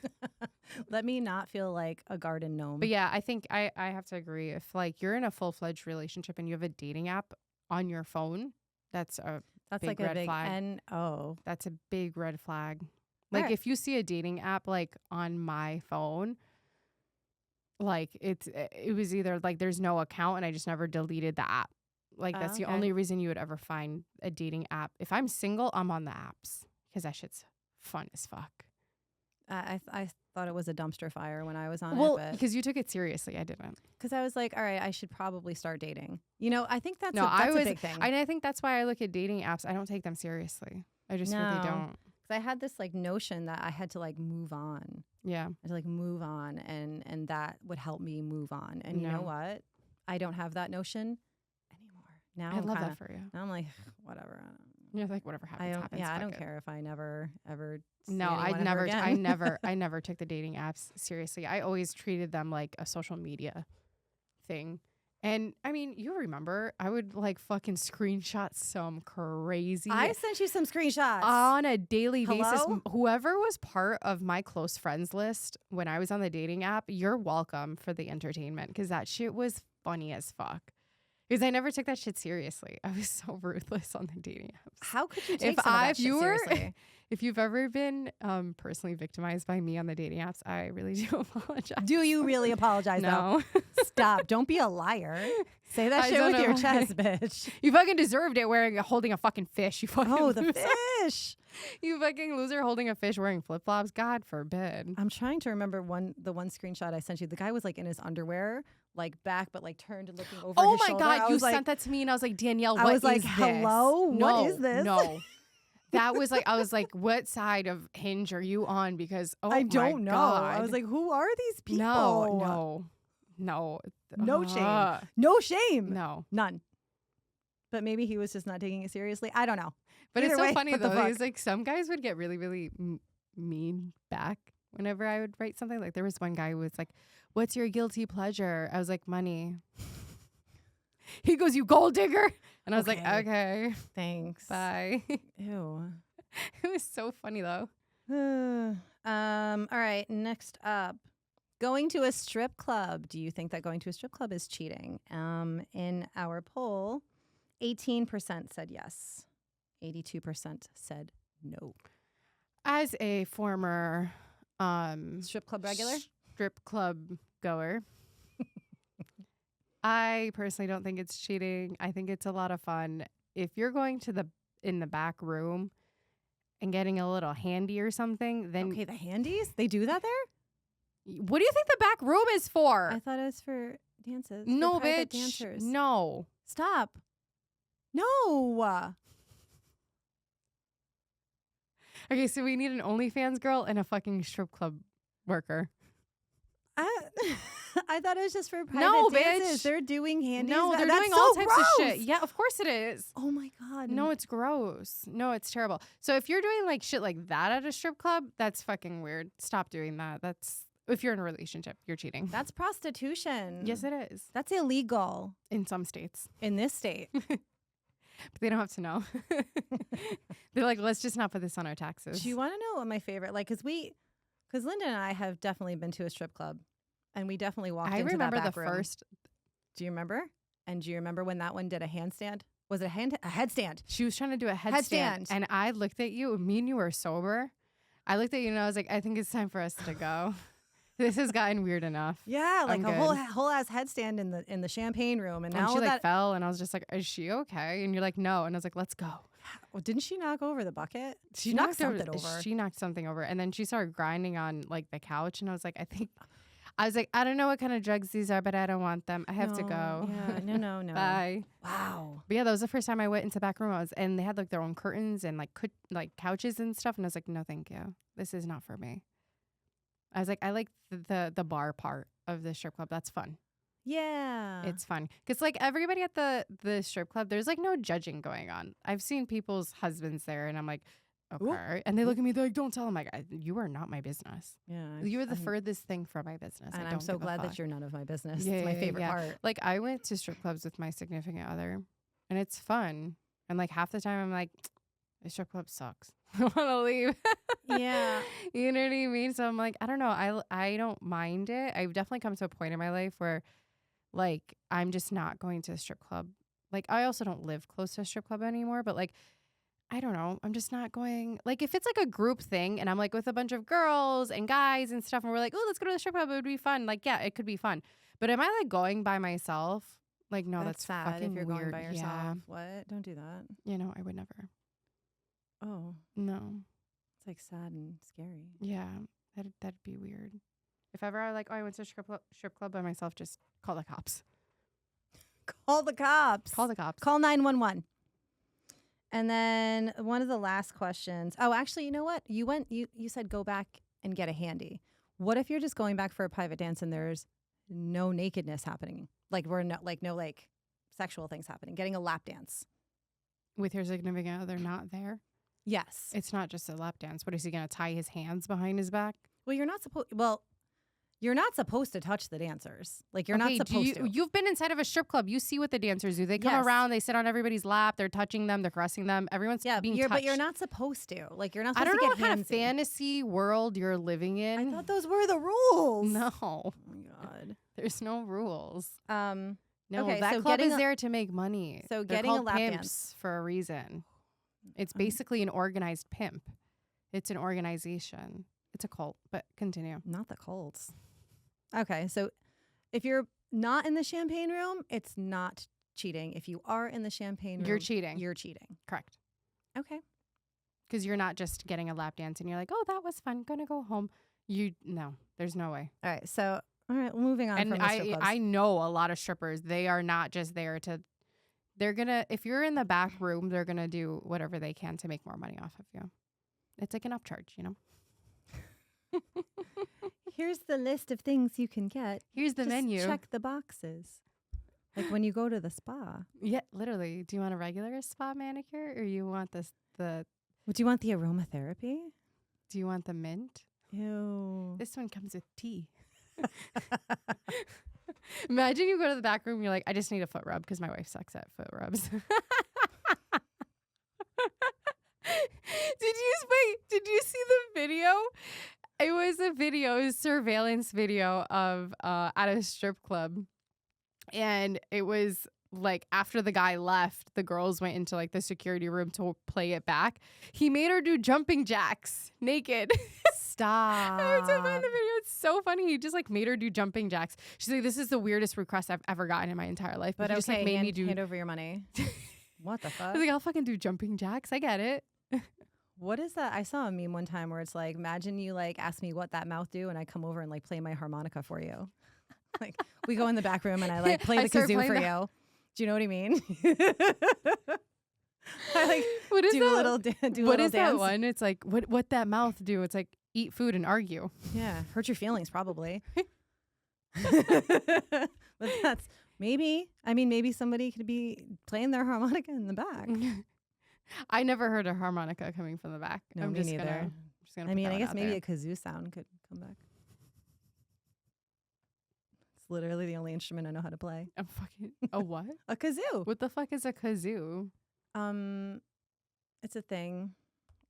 Let me not feel like a garden gnome. But yeah, I think I have to agree. If like you're in a full-fledged relationship and you have a dating app on your phone, that's That's big like red a big flag. NO. That's a big red flag. Like Alright. if you see a dating app like on my phone, like it was either like there's no account and I just never deleted the app. Like that's the Okay. only reason you would ever find a dating app. If I'm single, I'm on the apps because that shit's fun as fuck. I thought it was a dumpster fire when I was on Well, it, but because you took it seriously, I didn't. because I was like, all right, I should probably start dating. You know, I think that's No, a big thing. And I think that's why I look at dating apps. I don't take them seriously. I just really No. don't. Because I had this like notion that I had to like move on. Yeah. I had to like move on, and that would help me move on. And you know No. what? I don't have that notion anymore. Now I I'm love kinda, that for you. now I'm like, whatever. You're like, whatever happens, I don't. happens. Yeah, I fuck don't it. care if I never ever. See No, anyone ever I again. never took the dating apps seriously. I always treated them like a social media thing. And I mean, you remember, I would like fucking screenshot some crazy I sent you some screenshots. on a daily basis. Hello? Whoever was part of my close friends list when I was on the dating app, you're welcome for the entertainment because that shit was funny as fuck. Because I never took that shit seriously. I was so ruthless on the dating apps. How could you take some of that shit seriously? If you've ever been personally victimized by me on the dating apps, I really do apologize. Do you really apologize No. though? Stop. Don't be a liar. Say that I shit don't with your know why. chest, bitch. You fucking deserved it holding a fucking fish. You fucking Oh, the loser. fish. You fucking loser holding a fish wearing flip-flops. God forbid. I'm trying to remember the one screenshot I sent you. The guy was like in his underwear, like back, but like turned and looking over Oh his my shoulder. God, I you was like, sent that to me and I was like, Danielle, I what was like, is this? hello? What is this? No. That was like, I was like, what side of Hinge are you on? Because, oh I my don't know. God. I was like, who are these people? No. No shame. No shame. No. None. But maybe he was just not taking it seriously. I don't know. But Either it's so way, funny what the though. fuck? It's like some guys would get really, really mean back whenever I would write something. Like there was one guy who was like, "What's your guilty pleasure?" I was like, "Money." He goes, "You gold digger," and I was like, Okay. "Okay, Thanks. bye." Ew. It was so funny though. All right. Next up, going to a strip club. Do you think that going to a strip club is cheating? In our poll, 18% said yes. 82% said no. As a former Strip club regular? strip club goer, I personally don't think it's cheating. I think it's a lot of fun. If you're going to in the back room and getting a little handy or something, then Okay, the handies? They do that there? what do you think the back room is for? I thought it was for dances. No, for private bitch. Dancers. No. Stop. No. Okay, so we need an OnlyFans girl and a fucking strip club worker. I thought it was just for private No, dances. bitch. They're doing handies. No, they're That's doing so all types of gross. shit. Yeah, of course it is. Oh my God. No, it's gross. No, it's terrible. So if you're doing like shit like that at a strip club, that's fucking weird. Stop doing that. That's if you're in a relationship, you're cheating. That's prostitution. Yes, it is. That's illegal In some states. in this state. But they don't have to know. They're like, let's just not put this on our taxes. Do you want to know what my favorite, like, because Linda and I have definitely been to a strip club and we definitely walked I into remember that back the room. first. Do you remember? And do you remember when that one did a handstand? Was it a headstand? She was trying to do a headstand. Headstand. And I looked at you. Me and you were sober. I looked at you and I was like, I think it's time for us to go. This has gotten weird enough. Yeah, like I'm a good. whole ass headstand in the champagne room, and And now she like that fell and I was just like, is she okay? And you're like, no. And I was like, let's go. Well, didn't she knock over the bucket? She knocked knocked something over. She knocked something over, and then she started grinding on like the couch, and I was like, I don't know what kind of drugs these are, but I don't want them. I have to go. Yeah, no. Bye. Wow. But yeah, that was the first time I went into the back room. And they had like their own curtains and like couches and stuff, and I was like, no, thank you. This is not for me. I was like, I like the bar part of the strip club. That's fun. Yeah. It's fun. Because like everybody at the strip club, there's like no judging going on. I've seen people's husbands there and I'm like, okay. Ooh. And they look at me, they're like, don't tell them. Like, you are not my business. Yeah. You're the furthest thing from my business. And I'm so glad that you're none of my business. Yeah, it's my favorite part. Like I went to strip clubs with my significant other and it's fun. And like half the time I'm like, the strip club sucks. I want to leave. Yeah. You know what I mean? So I'm like, I don't know. I don't mind it. I've definitely come to a point in my life where like I'm just not going to a strip club. Like I also don't live close to a strip club anymore, but like I don't know. I'm just not going. Like if it's like a group thing and I'm like with a bunch of girls and guys and stuff and we're like, oh, let's go to the strip club. It would be fun. Like, yeah, it could be fun. But am I like going by myself? Like, no, that's sad fucking if you're weird. going by yourself. Yeah. What? Don't do that. You know, I would never. Oh. No. It's like sad and scary. Yeah. That'd be weird. If ever I like, oh, I went to a strip club by myself, just call the cops. Call the cops. Call the cops. Call 911. And then one of the last questions. Oh, actually, you know what? You said go back and get a handy. What if you're just going back for a private dance and there's no nakedness happening? Like no sexual things happening. Getting a lap dance. With your significant other not there? Yes. It's not just a lap dance. What is he going to tie his hands behind his back? Well, you're not supposed to touch the dancers. Like you're not supposed to. You've been inside of a strip club. You see what the dancers do. They come around, they sit on everybody's lap, they're touching them, they're caressing them. Everyone's being touched. But you're not supposed to. Like you're not supposed to get handsy. I don't know what kind of handsy. fantasy world you're living in. I thought those were the rules. No. Oh my God. There's no rules. No, okay, that club is there to make money. So they're getting called a lap pimps dance for a reason. It's basically an organized pimp. It's an organization. It's a cult, but continue. Not the cults. Okay, so if you're not in the champagne room, it's not cheating. If you are in the champagne room, you're cheating. You're cheating. Correct. Okay. Because you're not just getting a lap dance and you're like, oh, that was fun. Gonna go home. No, there's no way. All right, so moving on. And from the strip clubs. I know a lot of strippers. They are not just there to. They're gonna. If you're in the back room, they're gonna do whatever they can to make more money off of you. It's like an upcharge, you know. Here's the list of things you can get. Here's the menu. Check the boxes. Like when you go to the spa. Yeah, literally. Do you want a regular spa manicure or you want the Would you want the aromatherapy? Do you want the mint? Ew. This one comes with tea. Imagine you go to the back room and you're like, I just need a foot rub because my wife sucks at foot rubs. Did you see the video? It was a surveillance video of at a strip club. And it was like after the guy left, the girls went into like the security room to play it back. He made her do jumping jacks naked. Stop. I have to find the video. It's so funny. He just like made her do jumping jacks. She's like, this is the weirdest request I've ever gotten in my entire life. But he just like made me do. Hand over your money. What the fuck? I was like, I'll fucking do jumping jacks. I get it. What is that? I saw a meme one time where it's like, imagine you like ask me what that mouth do and I come over and like play my harmonica for you. Like we go in the back room and I like play the kazoo for you. Do you know what I mean? I like what is do that? A little do what little is dance. That one? It's like what that mouth do? It's like eat food and argue. Yeah, hurt your feelings probably. But that's maybe. I mean, maybe somebody could be playing their harmonica in the back. I never heard a harmonica coming from the back. No, I'm me just neither. Gonna I mean, I guess maybe there. a kazoo sound could come back. It's literally the only instrument I know how to play. I'm fucking a what? A kazoo. What the fuck is a kazoo? It's a thing.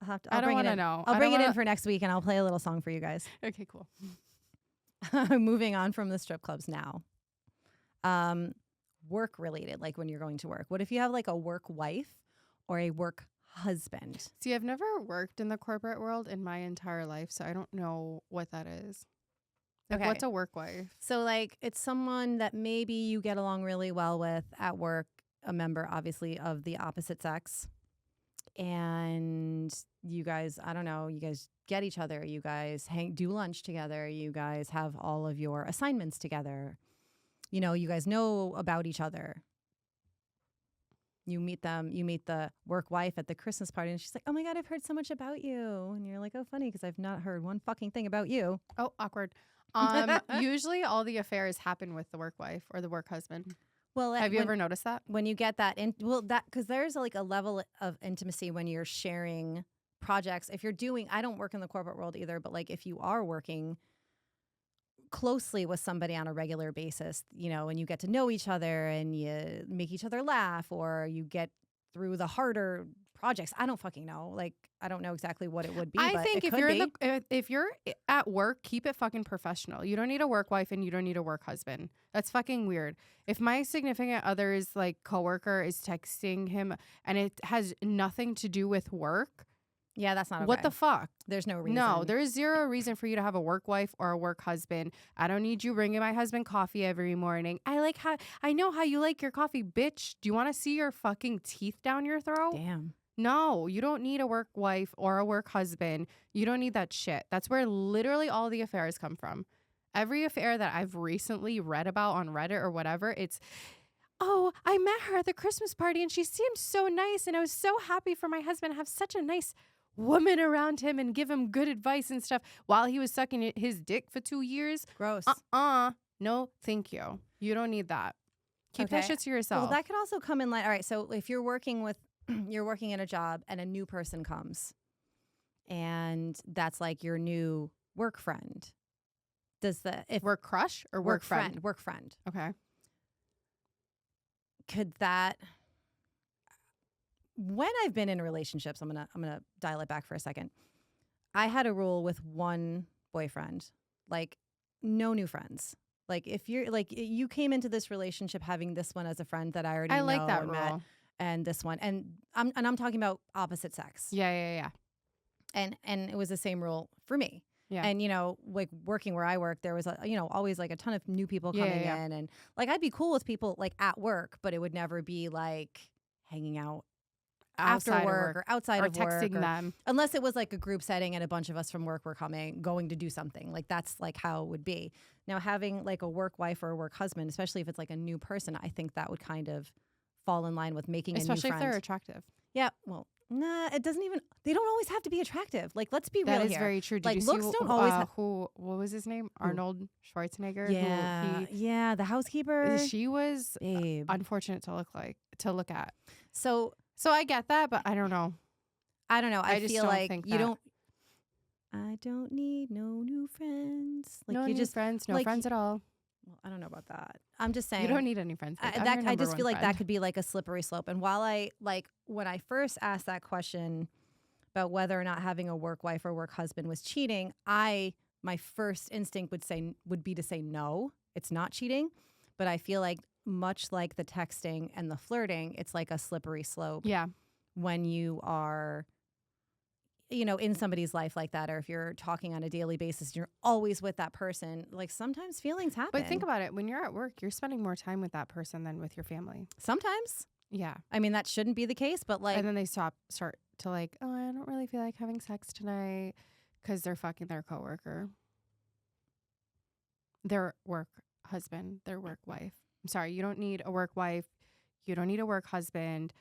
I don't want to know. I'll bring it in for next week and I'll play a little song for you guys. Okay, cool. Moving on from the strip clubs now. Work related, like when you're going to work. What if you have like a work wife or a work husband? See, I've never worked in the corporate world in my entire life, so I don't know what that is. Like, okay. What's a work wife? So like it's someone that maybe you get along really well with at work, a member obviously of the opposite sex. and you guys, I don't know, you guys get each other, you guys do lunch together, you guys have all of your assignments together. You guys know about each other. You meet the work wife at the Christmas party, and she's like, "Oh my God, I've heard so much about you." And you're like, "Oh, funny, because I've not heard one fucking thing about you." Oh, awkward. Usually all the affairs happen with the work wife or the work husband. Well, Have you ever noticed that? when you get that because there's like a level of intimacy when you're sharing projects. If you're doing, I don't work in the corporate world either, but like if you are working closely with somebody on a regular basis, and you get to know each other and you make each other laugh, or you get through the harder projects. I don't fucking know. Like, I don't know exactly what it would be. I but think it if could you're be. if you're at work, keep it fucking professional. You don't need a work wife and you don't need a work husband. That's fucking weird. If my significant other's like coworker is texting him and it has nothing to do with work, Yeah, that's not okay. what the fuck? There's no reason. No, there is zero reason for you to have a work wife or a work husband. I don't need you bringing my husband coffee every morning. I know how you like your coffee, bitch. Do you want to see your fucking teeth down your throat? Damn. No, you don't need a work wife or a work husband. You don't need that shit. That's where literally all the affairs come from. Every affair that I've recently read about on Reddit or whatever, it's, "Oh, I met her at the Christmas party and she seemed so nice and I was so happy for my husband to have such a nice woman around him and give him good advice and stuff while he was sucking his dick for 2 years." Gross. No, thank you. You don't need that. Keep that shit to yourself. Well, that could also come in like, all right, so if you're working in a job and a new person comes and that's like your new work friend. Work crush or work friend? Work friend. Okay. Could that, when I've been in relationships, I'm gonna dial it back for a second. I had a rule with one boyfriend, like no new friends. Like if you're like you came into this relationship having this one as a friend that I already know like that and rule. met, and this one, and I'm talking about opposite sex. Yeah. And it was the same rule for me. Yeah. And like working where I work, there was always like a ton of new people coming in, and like I'd be cool with people like at work, but it would never be like hanging out after work or outside of work, texting them, unless it was like a group setting and a bunch of us from work were going to do something. Like that's like how it would be. Now having like a work wife or a work husband, especially if it's like a new person, I think that would kind of fall in line with making especially a new friend. if they're attractive. Yeah, well, nah, it doesn't even. They don't always have to be attractive. Like, let's be real here. That is very true. Did like, you looks see don't always. What was his name? Who? Arnold Schwarzenegger. Yeah, the housekeeper. She was babe. Unfortunate to look at. So I get that, but I don't know. I just feel don't like think you that. don't. I don't need no new friends. Like no you new just friends, no like, friends at all. Well, I don't know about that. I'm just saying You don't need any friends. I just feel like that could be like a slippery slope. And while when I first asked that question about whether or not having a work wife or work husband was cheating, my first instinct would be to say no, it's not cheating. But I feel like much like the texting and the flirting, it's like a slippery slope. Yeah. When you are in somebody's life like that, or if you're talking on a daily basis, you're always with that person, like sometimes feelings happen. But think about it. When you're at work, you're spending more time with that person than with your family. Sometimes. Yeah. I mean, that shouldn't be the case, but like. And then they start to like, "Oh, I don't really feel like having sex tonight," because they're fucking their coworker. Their work husband, their work wife. I'm sorry, you don't need a work wife. You don't need a work husband.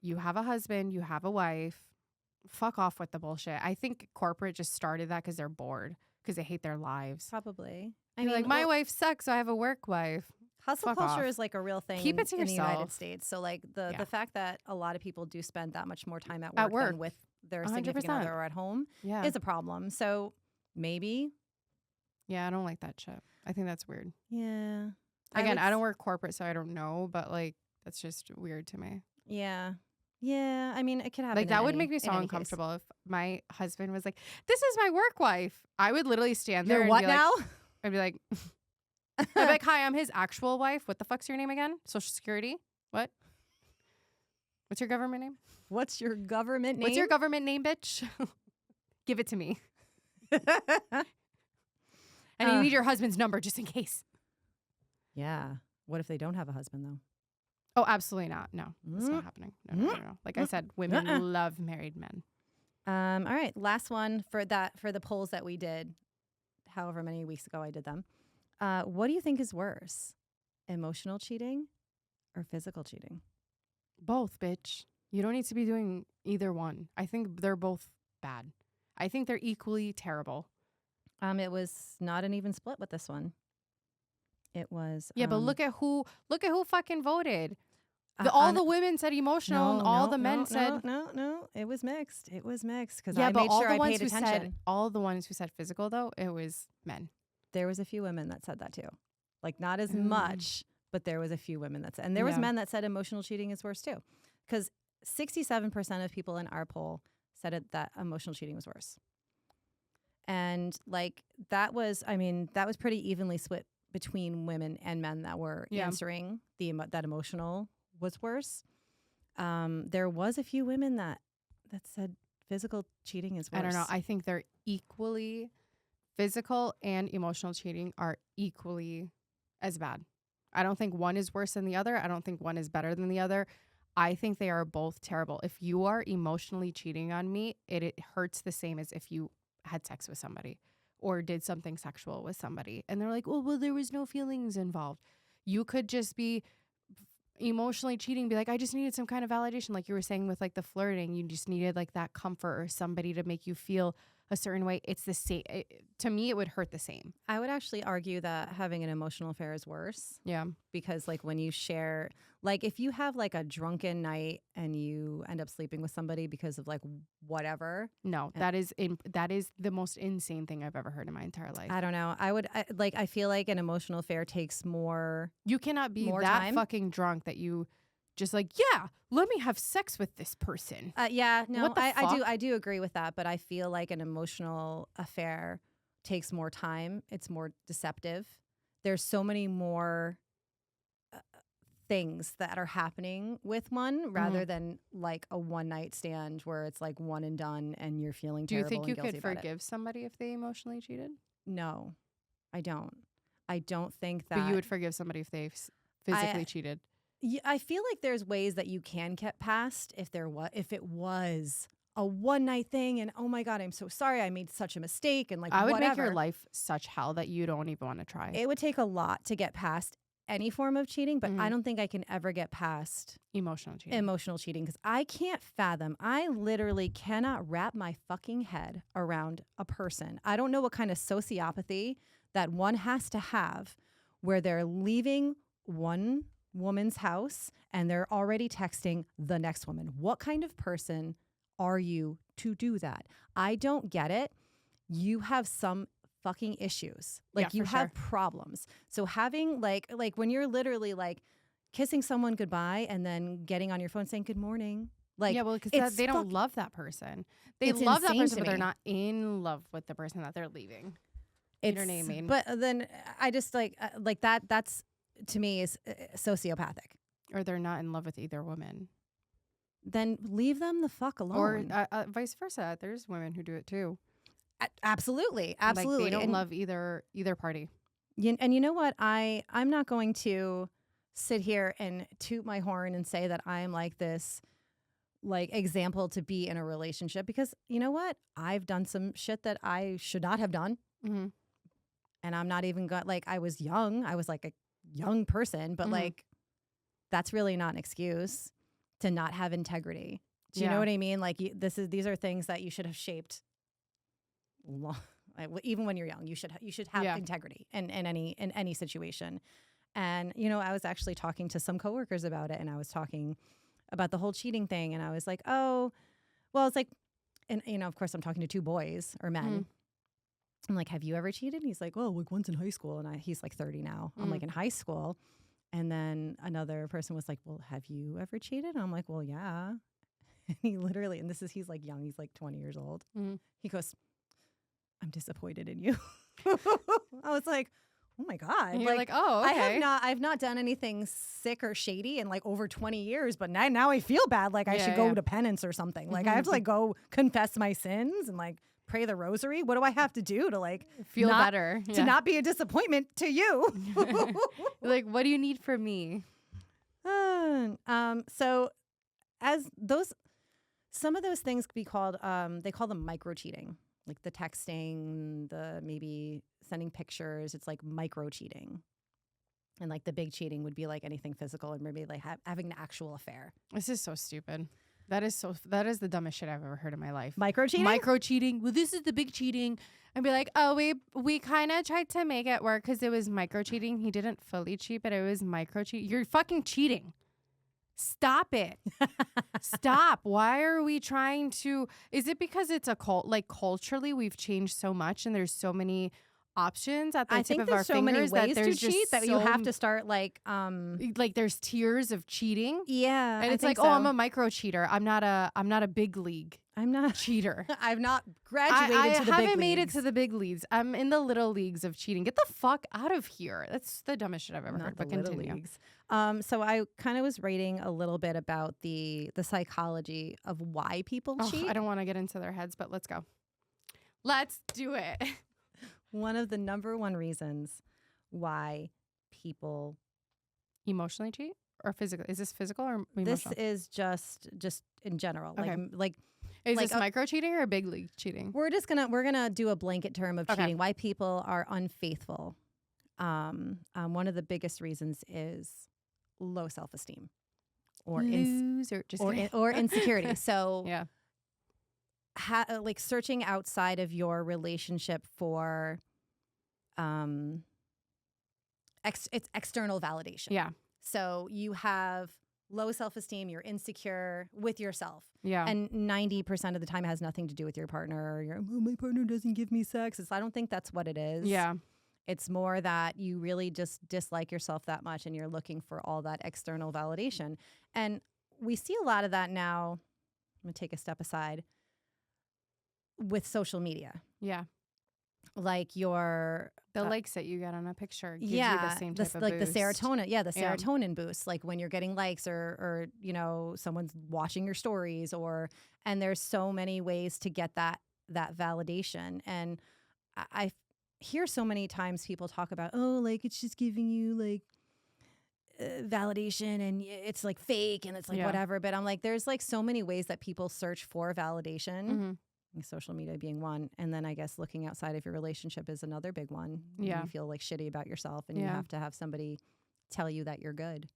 You have a husband, you have a wife. Fuck off with the bullshit. I think corporate just started that because they're bored, because they hate their lives. Probably. I mean, like, my wife sucks, so I have a work wife. Hustle Fuck culture off. is like a real thing Keep it to in the yourself. United States. So like the fact that a lot of people do spend that much more time at work, than with their 100%. significant other or at home is a problem. So maybe. Yeah, I don't like that shit. I think that's weird. Yeah. Again, I don't work corporate, so I don't know, but like that's just weird to me. Yeah. Yeah, I mean, it could happen. Like that would make me so uncomfortable if my husband was like, "This is my work wife." I would literally stand there. You're and what be now? Like, I'd be like, I'd be like, "Hi, I'm his actual wife. What the fuck's your name again? Social Security? What? What's your government name? What's your government name? What's your government name, bitch? Give it to me. And you need your husband's number just in case." Yeah. What if they don't have a husband though? Oh, absolutely not. No, it's not happening. No. Like I said, women love married men. All right, last one for the polls that we did, however many weeks ago I did them. What do you think is worse, emotional cheating or physical cheating? Both, bitch. You don't need to be doing either one. I think they're both bad. I think they're equally terrible. It was not an even split with this one. It was but look at who fucking voted. All the women said emotional, and all the men said no. It was mixed. It was mixed because yeah, I but made all sure the I ones paid who attention. said all the ones who said physical though, it was men. There was a few women that said that too, like not as much, but there was a few women that said, and there was men that said emotional cheating is worse too, because 67% of people in our poll said that emotional cheating was worse, and like that was pretty evenly split between women and men that were answering that emotional was worse. There was a few women that said physical cheating is worse. I don't know. I think they're equally physical and emotional cheating are equally as bad. I don't think one is worse than the other. I don't think one is better than the other. I think they are both terrible. If you are emotionally cheating on me, it hurts the same as if you had sex with somebody or did something sexual with somebody. And they're like, well, there was no feelings involved. You could just be emotionally cheating, be like, I just needed some kind of validation. Like you were saying with like the flirting, you just needed like that comfort or somebody to make you feel a certain way. It's the same. To me, it would hurt the same. I would actually argue that having an emotional affair is worse. Yeah. Because like when you share, like if you have like a drunken night and you end up sleeping with somebody because of like whatever. No, that is the most insane thing I've ever heard in my entire life. I don't know. I feel like an emotional affair takes more. You cannot be that time. Fucking drunk that you just like, yeah, let me have sex with this person. I do agree with that, but I feel like an emotional affair takes more time. It's more deceptive. There's so many more things that are happening with one rather than like a one night stand where it's like one and done and you're feeling terrible. Do you think you could forgive somebody if they emotionally cheated? No, I don't. I don't think that. But you would forgive somebody if they physically cheated? Yeah, I feel like there's ways that you can get past if it was a one night thing and oh my God, I'm so sorry I made such a mistake and like I would whatever. make your life such hell that you don't even want to try. It would take a lot to get past any form of cheating, but I don't think I can ever get past emotional cheating because I can't fathom. I literally cannot wrap my fucking head around a person. I don't know what kind of sociopathy that one has to have where they're leaving one woman's house and they're already texting the next woman. What kind of person are you to do that? I don't get it. You have some fucking issues. Like you have problems. So having like when you're literally like kissing someone goodbye and then getting on your phone saying good morning. Like, yeah, well, because they don't love that person. They love that person, but they're not in love with the person that they're leaving. You know what I mean? But then I just like that. That's to me is sociopathic. Or they're not in love with either woman. Then leave them the fuck alone. Or vice versa. There's women who do it too. Absolutely. Like they don't love either party. And you know what? I'm not going to sit here and toot my horn and say that I'm like this like example to be in a relationship because you know what? I've done some shit that I should not have done. Mm-hmm. And I'm not even I was young. I was like a young person, but like that's really not an excuse to not have integrity. Do you know what I mean? Like these are things that you should have shaped even when you're young. You should have integrity in any situation. And you know, I was actually talking to some coworkers about it, and I was talking about the whole cheating thing, and I was like, oh, well, it's like, and you know, of course, I'm talking to two boys or men. I'm like, have you ever cheated? And he's like, well, like once in high school, and he's like 30 now. I'm like in high school, and then another person was like, well, have you ever cheated? And I'm like, well, yeah. And he literally, and he's like young, he's like 20 years old. He goes, I'm disappointed in you. I was like, oh my God. And you're like, oh, okay. I've not done anything sick or shady in like over 20 years, but now I feel bad. Like I should go to penance or something. Like I have to like go confess my sins and like pray the rosary. What do I have to do to like feel better? To not be a disappointment to you? Like, what do you need from me? So as those, some of those things could be called, they call them micro cheating, like the texting, the maybe sending pictures. It's like micro cheating. And like the big cheating would be like anything physical and maybe like having an actual affair. This is so stupid. That is the dumbest shit I've ever heard in my life. Micro cheating? Micro cheating. Well, this is the big cheating. And be like, oh, we kind of tried to make it work because it was micro cheating. He didn't fully cheat, but it was micro cheating. You're fucking cheating. Stop it. Stop. Why are we trying to? Is it because it's a cult? Like culturally, we've changed so much, and there's so many options at the tip of our so many fingers ways that there's to cheat just that you have to start like there's tiers of cheating. Yeah, And it's like, oh, I'm a micro cheater. I'm not a big league. I'm not cheater. I've not graduated to the big leagues. I haven't made it to the big leagues. I'm in the little leagues of cheating. Get the fuck out of here. That's the dumbest shit I've ever heard. But continue. Leagues. So I kind of was reading a little bit about the psychology of why people cheat. I don't want to get into their heads, but let's go. Let's do it. One of the number one reasons why people emotionally cheat or physically? Is this physical or emotional? This is just in general. Okay. Like is this micro cheating or big league cheating? We're gonna do a blanket term of cheating. Why people are unfaithful. One of the biggest reasons is low self-esteem or insecurity. So yeah. Like searching outside of your relationship for it's external validation. Yeah. So you have low self-esteem, you're insecure with yourself. Yeah. And 90% of the time it has nothing to do with your partner or my partner doesn't give me sex. I don't think that's what it is. Yeah. It's more that you really just dislike yourself that much and you're looking for all that external validation. And we see a lot of that now. I'm going to take a step aside. With social media. Yeah. Like the likes that you get on a picture gives you the same type of like boost. the serotonin. Yeah, the serotonin boost. Like when you're getting likes or someone's watching your stories and there's so many ways to get that validation. And I hear so many times people talk about, oh, like it's just giving you like validation and it's like fake and it's like whatever. But I'm like, there's like so many ways that people search for validation. Mm-hmm. Social media being one. And then I guess looking outside of your relationship is another big one. Yeah. You feel like shitty about yourself and you have to have somebody tell you that you're good.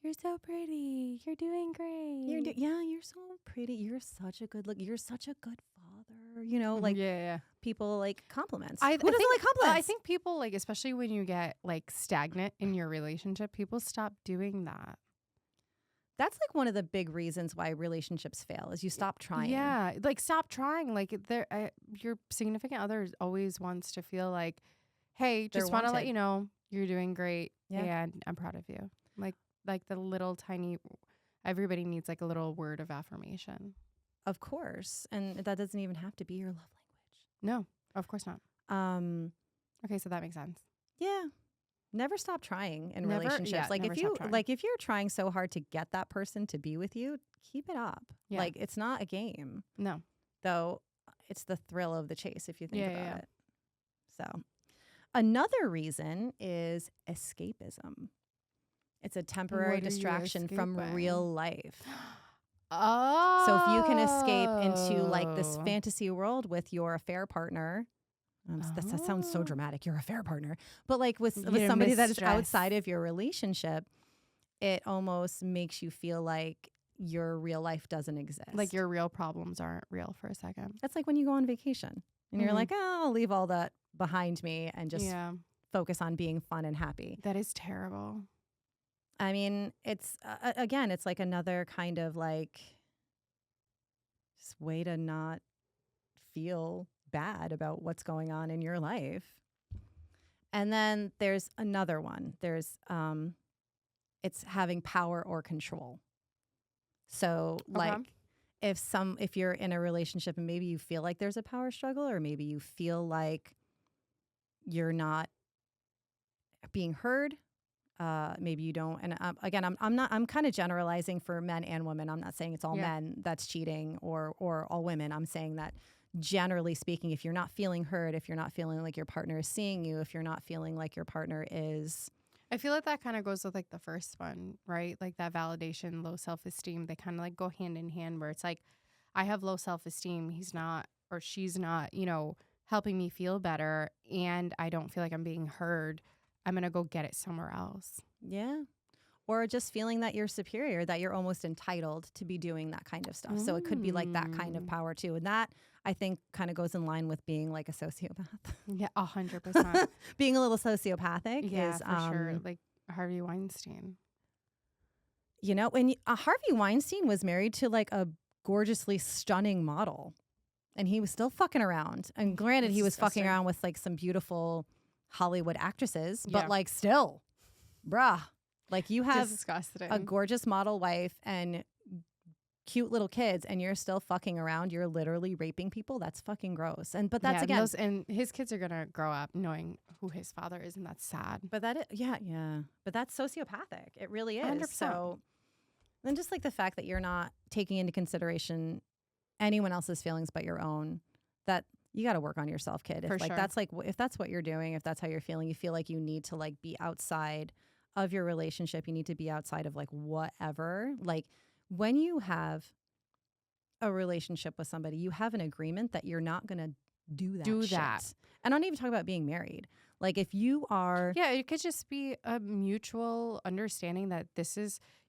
You're so pretty. You're doing great. You're so pretty. You're such a good look. You're such a good father. Like people like compliments. Who doesn't like compliments? I think people like, especially when you get like stagnant in your relationship, people stop doing that. That's like one of the big reasons why relationships fail is you stop trying. Yeah, like stop trying. Like your significant other always wants to feel like, hey, just want to let you know you're doing great and I'm proud of you. Like the little tiny, everybody needs like a little word of affirmation. Of course, and that doesn't even have to be your love language. No, of course not. Okay, so that makes sense. Yeah. Never stop trying in relationships. Yeah, like if you're trying so hard to get that person to be with you, keep it up. Yeah. Like it's not a game. No. Though it's the thrill of the chase if you think about it. So another reason is escapism. It's a temporary distraction from real life. Oh. So if you can escape into like this fantasy world with your affair partner, that sounds so dramatic. Your affair partner, but like with somebody that is outside of your relationship, it almost makes you feel like your real life doesn't exist. Like your real problems aren't real for a second. That's like when you go on vacation and you're like, oh, I'll leave all that behind me and just focus on being fun and happy. That is terrible. I mean, it's again, it's like another kind of like just way to not feel bad about what's going on in your life. And then there's another one. There's it's having power or control. So like if you're in a relationship and maybe you feel like there's a power struggle or maybe you feel like you're not being heard, maybe you don't. And again, I'm kind of generalizing for men and women. I'm not saying it's all men that's cheating or all women. I'm saying that generally speaking, if you're not feeling heard, if you're not feeling like your partner is seeing you, if you're not feeling like your partner is I feel like that kind of goes with like the first one, right? Like that validation, low self-esteem, they kind of like go hand in hand, where it's like, I have low self-esteem. He's not, or she's not, helping me feel better. And I don't feel like I'm being heard. I'm going to go get it somewhere else. Yeah. Or just feeling that you're superior, that you're almost entitled to be doing that kind of stuff. So it could be like that kind of power too. And that, I think, kind of goes in line with being like a sociopath. Yeah, 100%. Being a little sociopathic Yeah, is, for sure. Like Harvey Weinstein. And Harvey Weinstein was married to like a gorgeously stunning model, and he was still fucking around. And granted, That's he was disgusting. fucking around with like some beautiful Hollywood actresses, but Yeah. like still, bruh, like you have Disgusting. a gorgeous model wife and cute little kids, and you're still fucking around. You're literally raping people. That's fucking gross. But that's again, and his kids are gonna grow up knowing who his father is, and that's sad. but but that's sociopathic. It really is. 100%. So then just like the fact that you're not taking into consideration anyone else's feelings but your own, that you got to work on yourself, kid. For If like sure. that's like if that's what you're doing, if that's how you're feeling, you feel like you need to like be outside of your relationship, you need to be outside of like whatever. Like when you have a relationship with somebody, you have an agreement that you're not going to do that shit. And I'm not even talking about being married. Like if you are Yeah, it could just be a mutual understanding that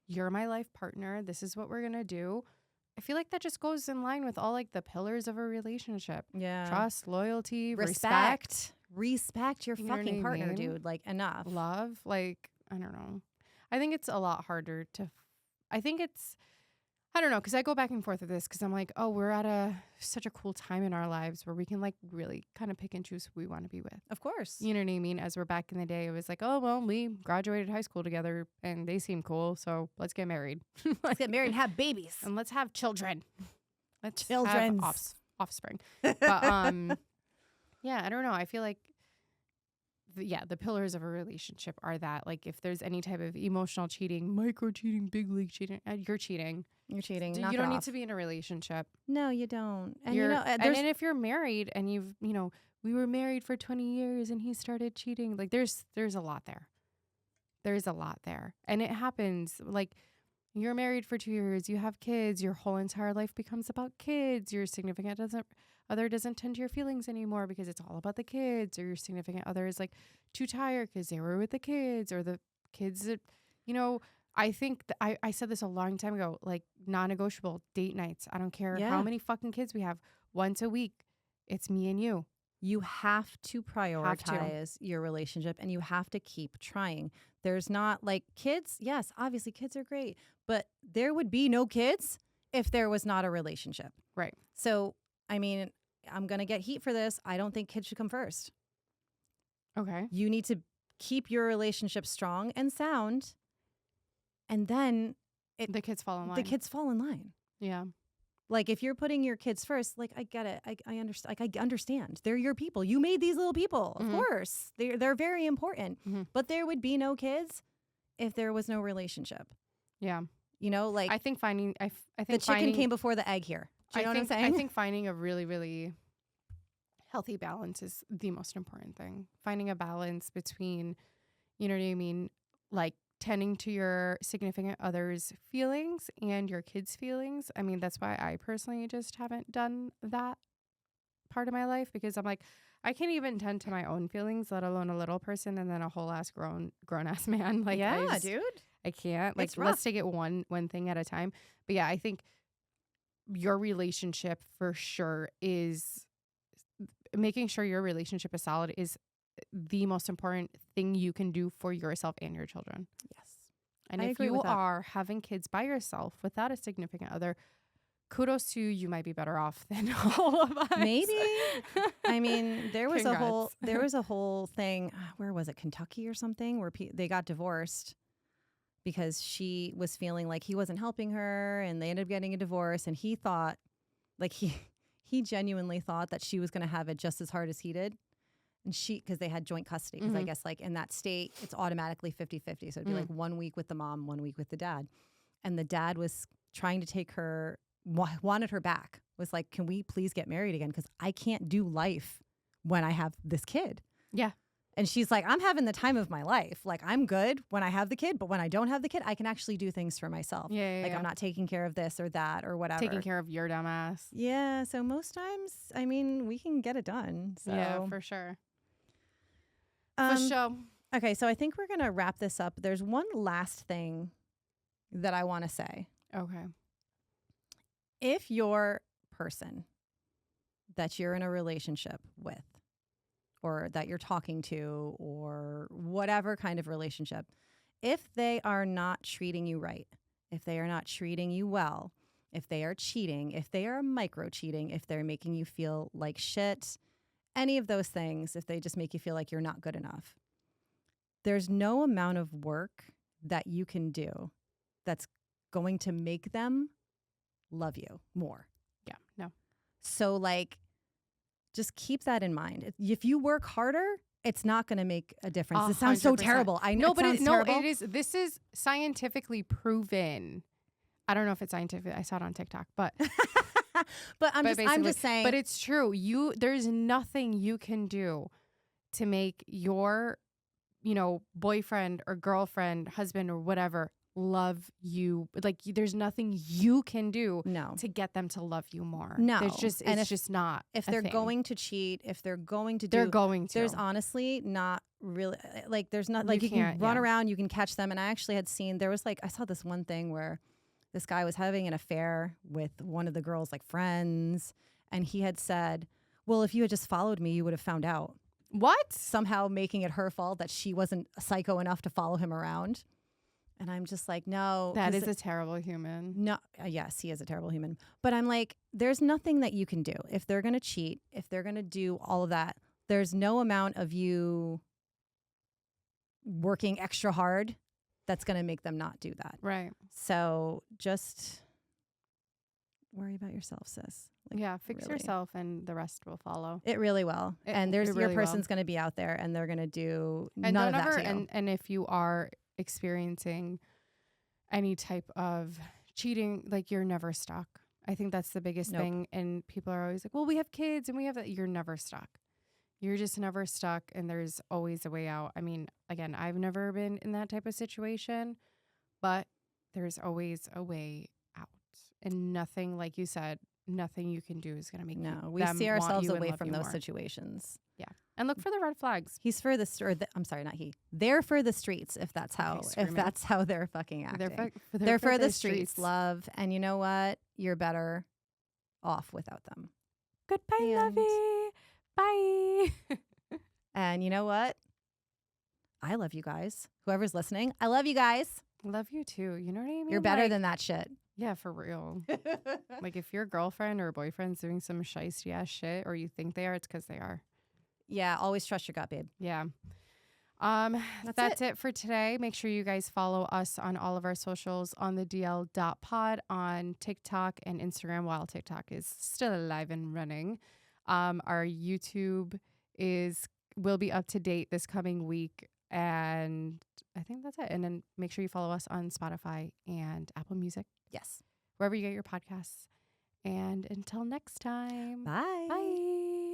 you're my life partner. This is what we're going to do. I feel like that just goes in line with all like the pillars of a relationship. Trust, loyalty, respect. Respect your You know what fucking I partner, mean? dude. Like enough. Love. Like, I don't know. I think it's a lot harder to, I don't know, because I go back and forth with this because I'm like, oh, we're at such a cool time in our lives where we can like really kind of pick and choose who we want to be with. Of course. You know what I mean? As we're back in the day, it was like, oh, well, we graduated high school together and they seem cool, so let's get married. Let's get married and have babies. And let's have children. Let's Children's. have offspring. But yeah, I don't know. I feel like the pillars of a relationship are that, like, if there's any type of emotional cheating, micro cheating, big league cheating, you're cheating. You're cheating. You don't need to be in a relationship. No, you don't. And and if you're married and we were married for 20 years and he started cheating, like there's a lot there. There's a lot there. And it happens. Like, you're married for 2 years, you have kids, your whole entire life becomes about kids. Your significant other doesn't tend to your feelings anymore because it's all about the kids, or your significant other is like too tired because they were with the kids, or the kids that, I think I said this a long time ago, like non-negotiable date nights. I don't care how many fucking kids we have. Once a week, it's me and you. You have to prioritize your relationship, and you have to keep trying. There's not like kids. Yes, obviously kids are great, but there would be no kids if there was not a relationship. Right. So, I mean, I'm going to get heat for this. I don't think kids should come first. Okay. You need to keep your relationship strong and sound. And then the kids fall in line. The kids fall in line. Yeah. Like if you're putting your kids first, like I get it. I understand. Like I understand. They're your people. You made these little people. Of course. They're very important. Mm-hmm. But there would be no kids if there was no relationship. Yeah. Like I think finding the chicken came before the egg here. Do you know what I'm saying? I think finding a really, really healthy balance is the most important thing. Finding a balance between, you know what I mean, like tending to your significant other's feelings and your kids' feelings. I mean, that's why I personally just haven't done that part of my life, because I'm like, I can't even tend to my own feelings, let alone a little person and then a whole ass grown ass man. Like, yeah, dude. I can't. Like, let's take it one thing at a time. But yeah, I think your relationship for sure is making sure your relationship is solid is the most important thing you can do for yourself and your children. Yes. And if you are having kids by yourself without a significant other, kudos to you. You might be better off than all of us. Maybe. I mean, there was a whole thing. Where was it? Kentucky or something, where they got divorced because she was feeling like he wasn't helping her, and they ended up getting a divorce. And he thought, like he genuinely thought that she was going to have it just as hard as he did. And because they had joint custody, because I guess like in that state, it's automatically 50-50. So it'd be like 1 week with the mom, 1 week with the dad. And the dad was trying to take her, wanted her back, was like, can we please get married again? Because I can't do life when I have this kid. Yeah. And she's like, I'm having the time of my life. Like, I'm good when I have the kid, but when I don't have the kid, I can actually do things for myself. Like, I'm not taking care of this or that or whatever. Taking care of your dumb ass. Yeah. So most times, I mean, we can get it done. So. Yeah, for sure. For sure. Okay. So I think we're going to wrap this up. There's one last thing that I want to say. Okay. If your person that you're in a relationship with, or that you're talking to, or whatever kind of relationship, if they are not treating you right, if they are not treating you well, if they are cheating, if they are micro cheating, if they're making you feel like shit, any of those things, if they just make you feel like you're not good enough, there's no amount of work that you can do that's going to make them love you more. Yeah, no. So like, just keep that in mind. If you work harder, it's not going to make a difference. It sounds so 100%. terrible. I know, but terrible. it is. This is scientifically proven. I don't know if it's scientific. I saw it on TikTok, but I'm just saying. But it's true. There's nothing you can do to make your, boyfriend or girlfriend, husband or whatever love you. Like, there's nothing you can do to get them to love you more. No. It's just not. If they're going to cheat, if they're going to they're going to. There's honestly not really, like, there's not, like, you can run around, you can catch them. And I actually had seen, I saw this one thing where this guy was having an affair with one of the girls' like friends. And he had said, well, if you had just followed me, you would have found out. What? Somehow making it her fault that she wasn't psycho enough to follow him around. And I'm just like, no. That is a terrible human. No, yes, he is a terrible human. But I'm like, there's nothing that you can do. If they're going to cheat, if they're going to do all of that, there's no amount of you working extra hard that's going to make them not do that. Right. So just worry about yourself, sis. Like, fix yourself and the rest will follow. It really will. And your person's going to be out there and they're going to do none of that to you. And if you are experiencing any type of cheating, like, you're never stuck. I think that's the biggest thing. And people are always like, well, we have kids and we have that. You're never stuck. You're just never stuck. And there's always a way out. I mean, again, I've never been in that type of situation, but there's always a way out. And nothing, like you said, nothing you can do is going to make we see ourselves away from those situations. Yeah. And look for the red flags. He's for the I'm sorry, not he. They're for the streets if that's how they're fucking acting. They're for the streets, love. And you know what? You're better off without them. Goodbye, lovey. Bye. And you know what? I love you guys. Whoever's listening, I love you guys. Love you too. You know what I mean? You're better than that shit. Yeah, for real. Like, if your girlfriend or boyfriend's doing some shiesty ass shit, or you think they are, it's because they are. Yeah, always trust your gut, babe. Yeah. That's it for today. Make sure you guys follow us on all of our socials on the DL.pod on TikTok and Instagram, while TikTok is still alive and running. Our YouTube will be up to date this coming week. And I think that's it. And then make sure you follow us on Spotify and Apple Music. Yes. Wherever you get your podcasts. And until next time. Bye. Bye.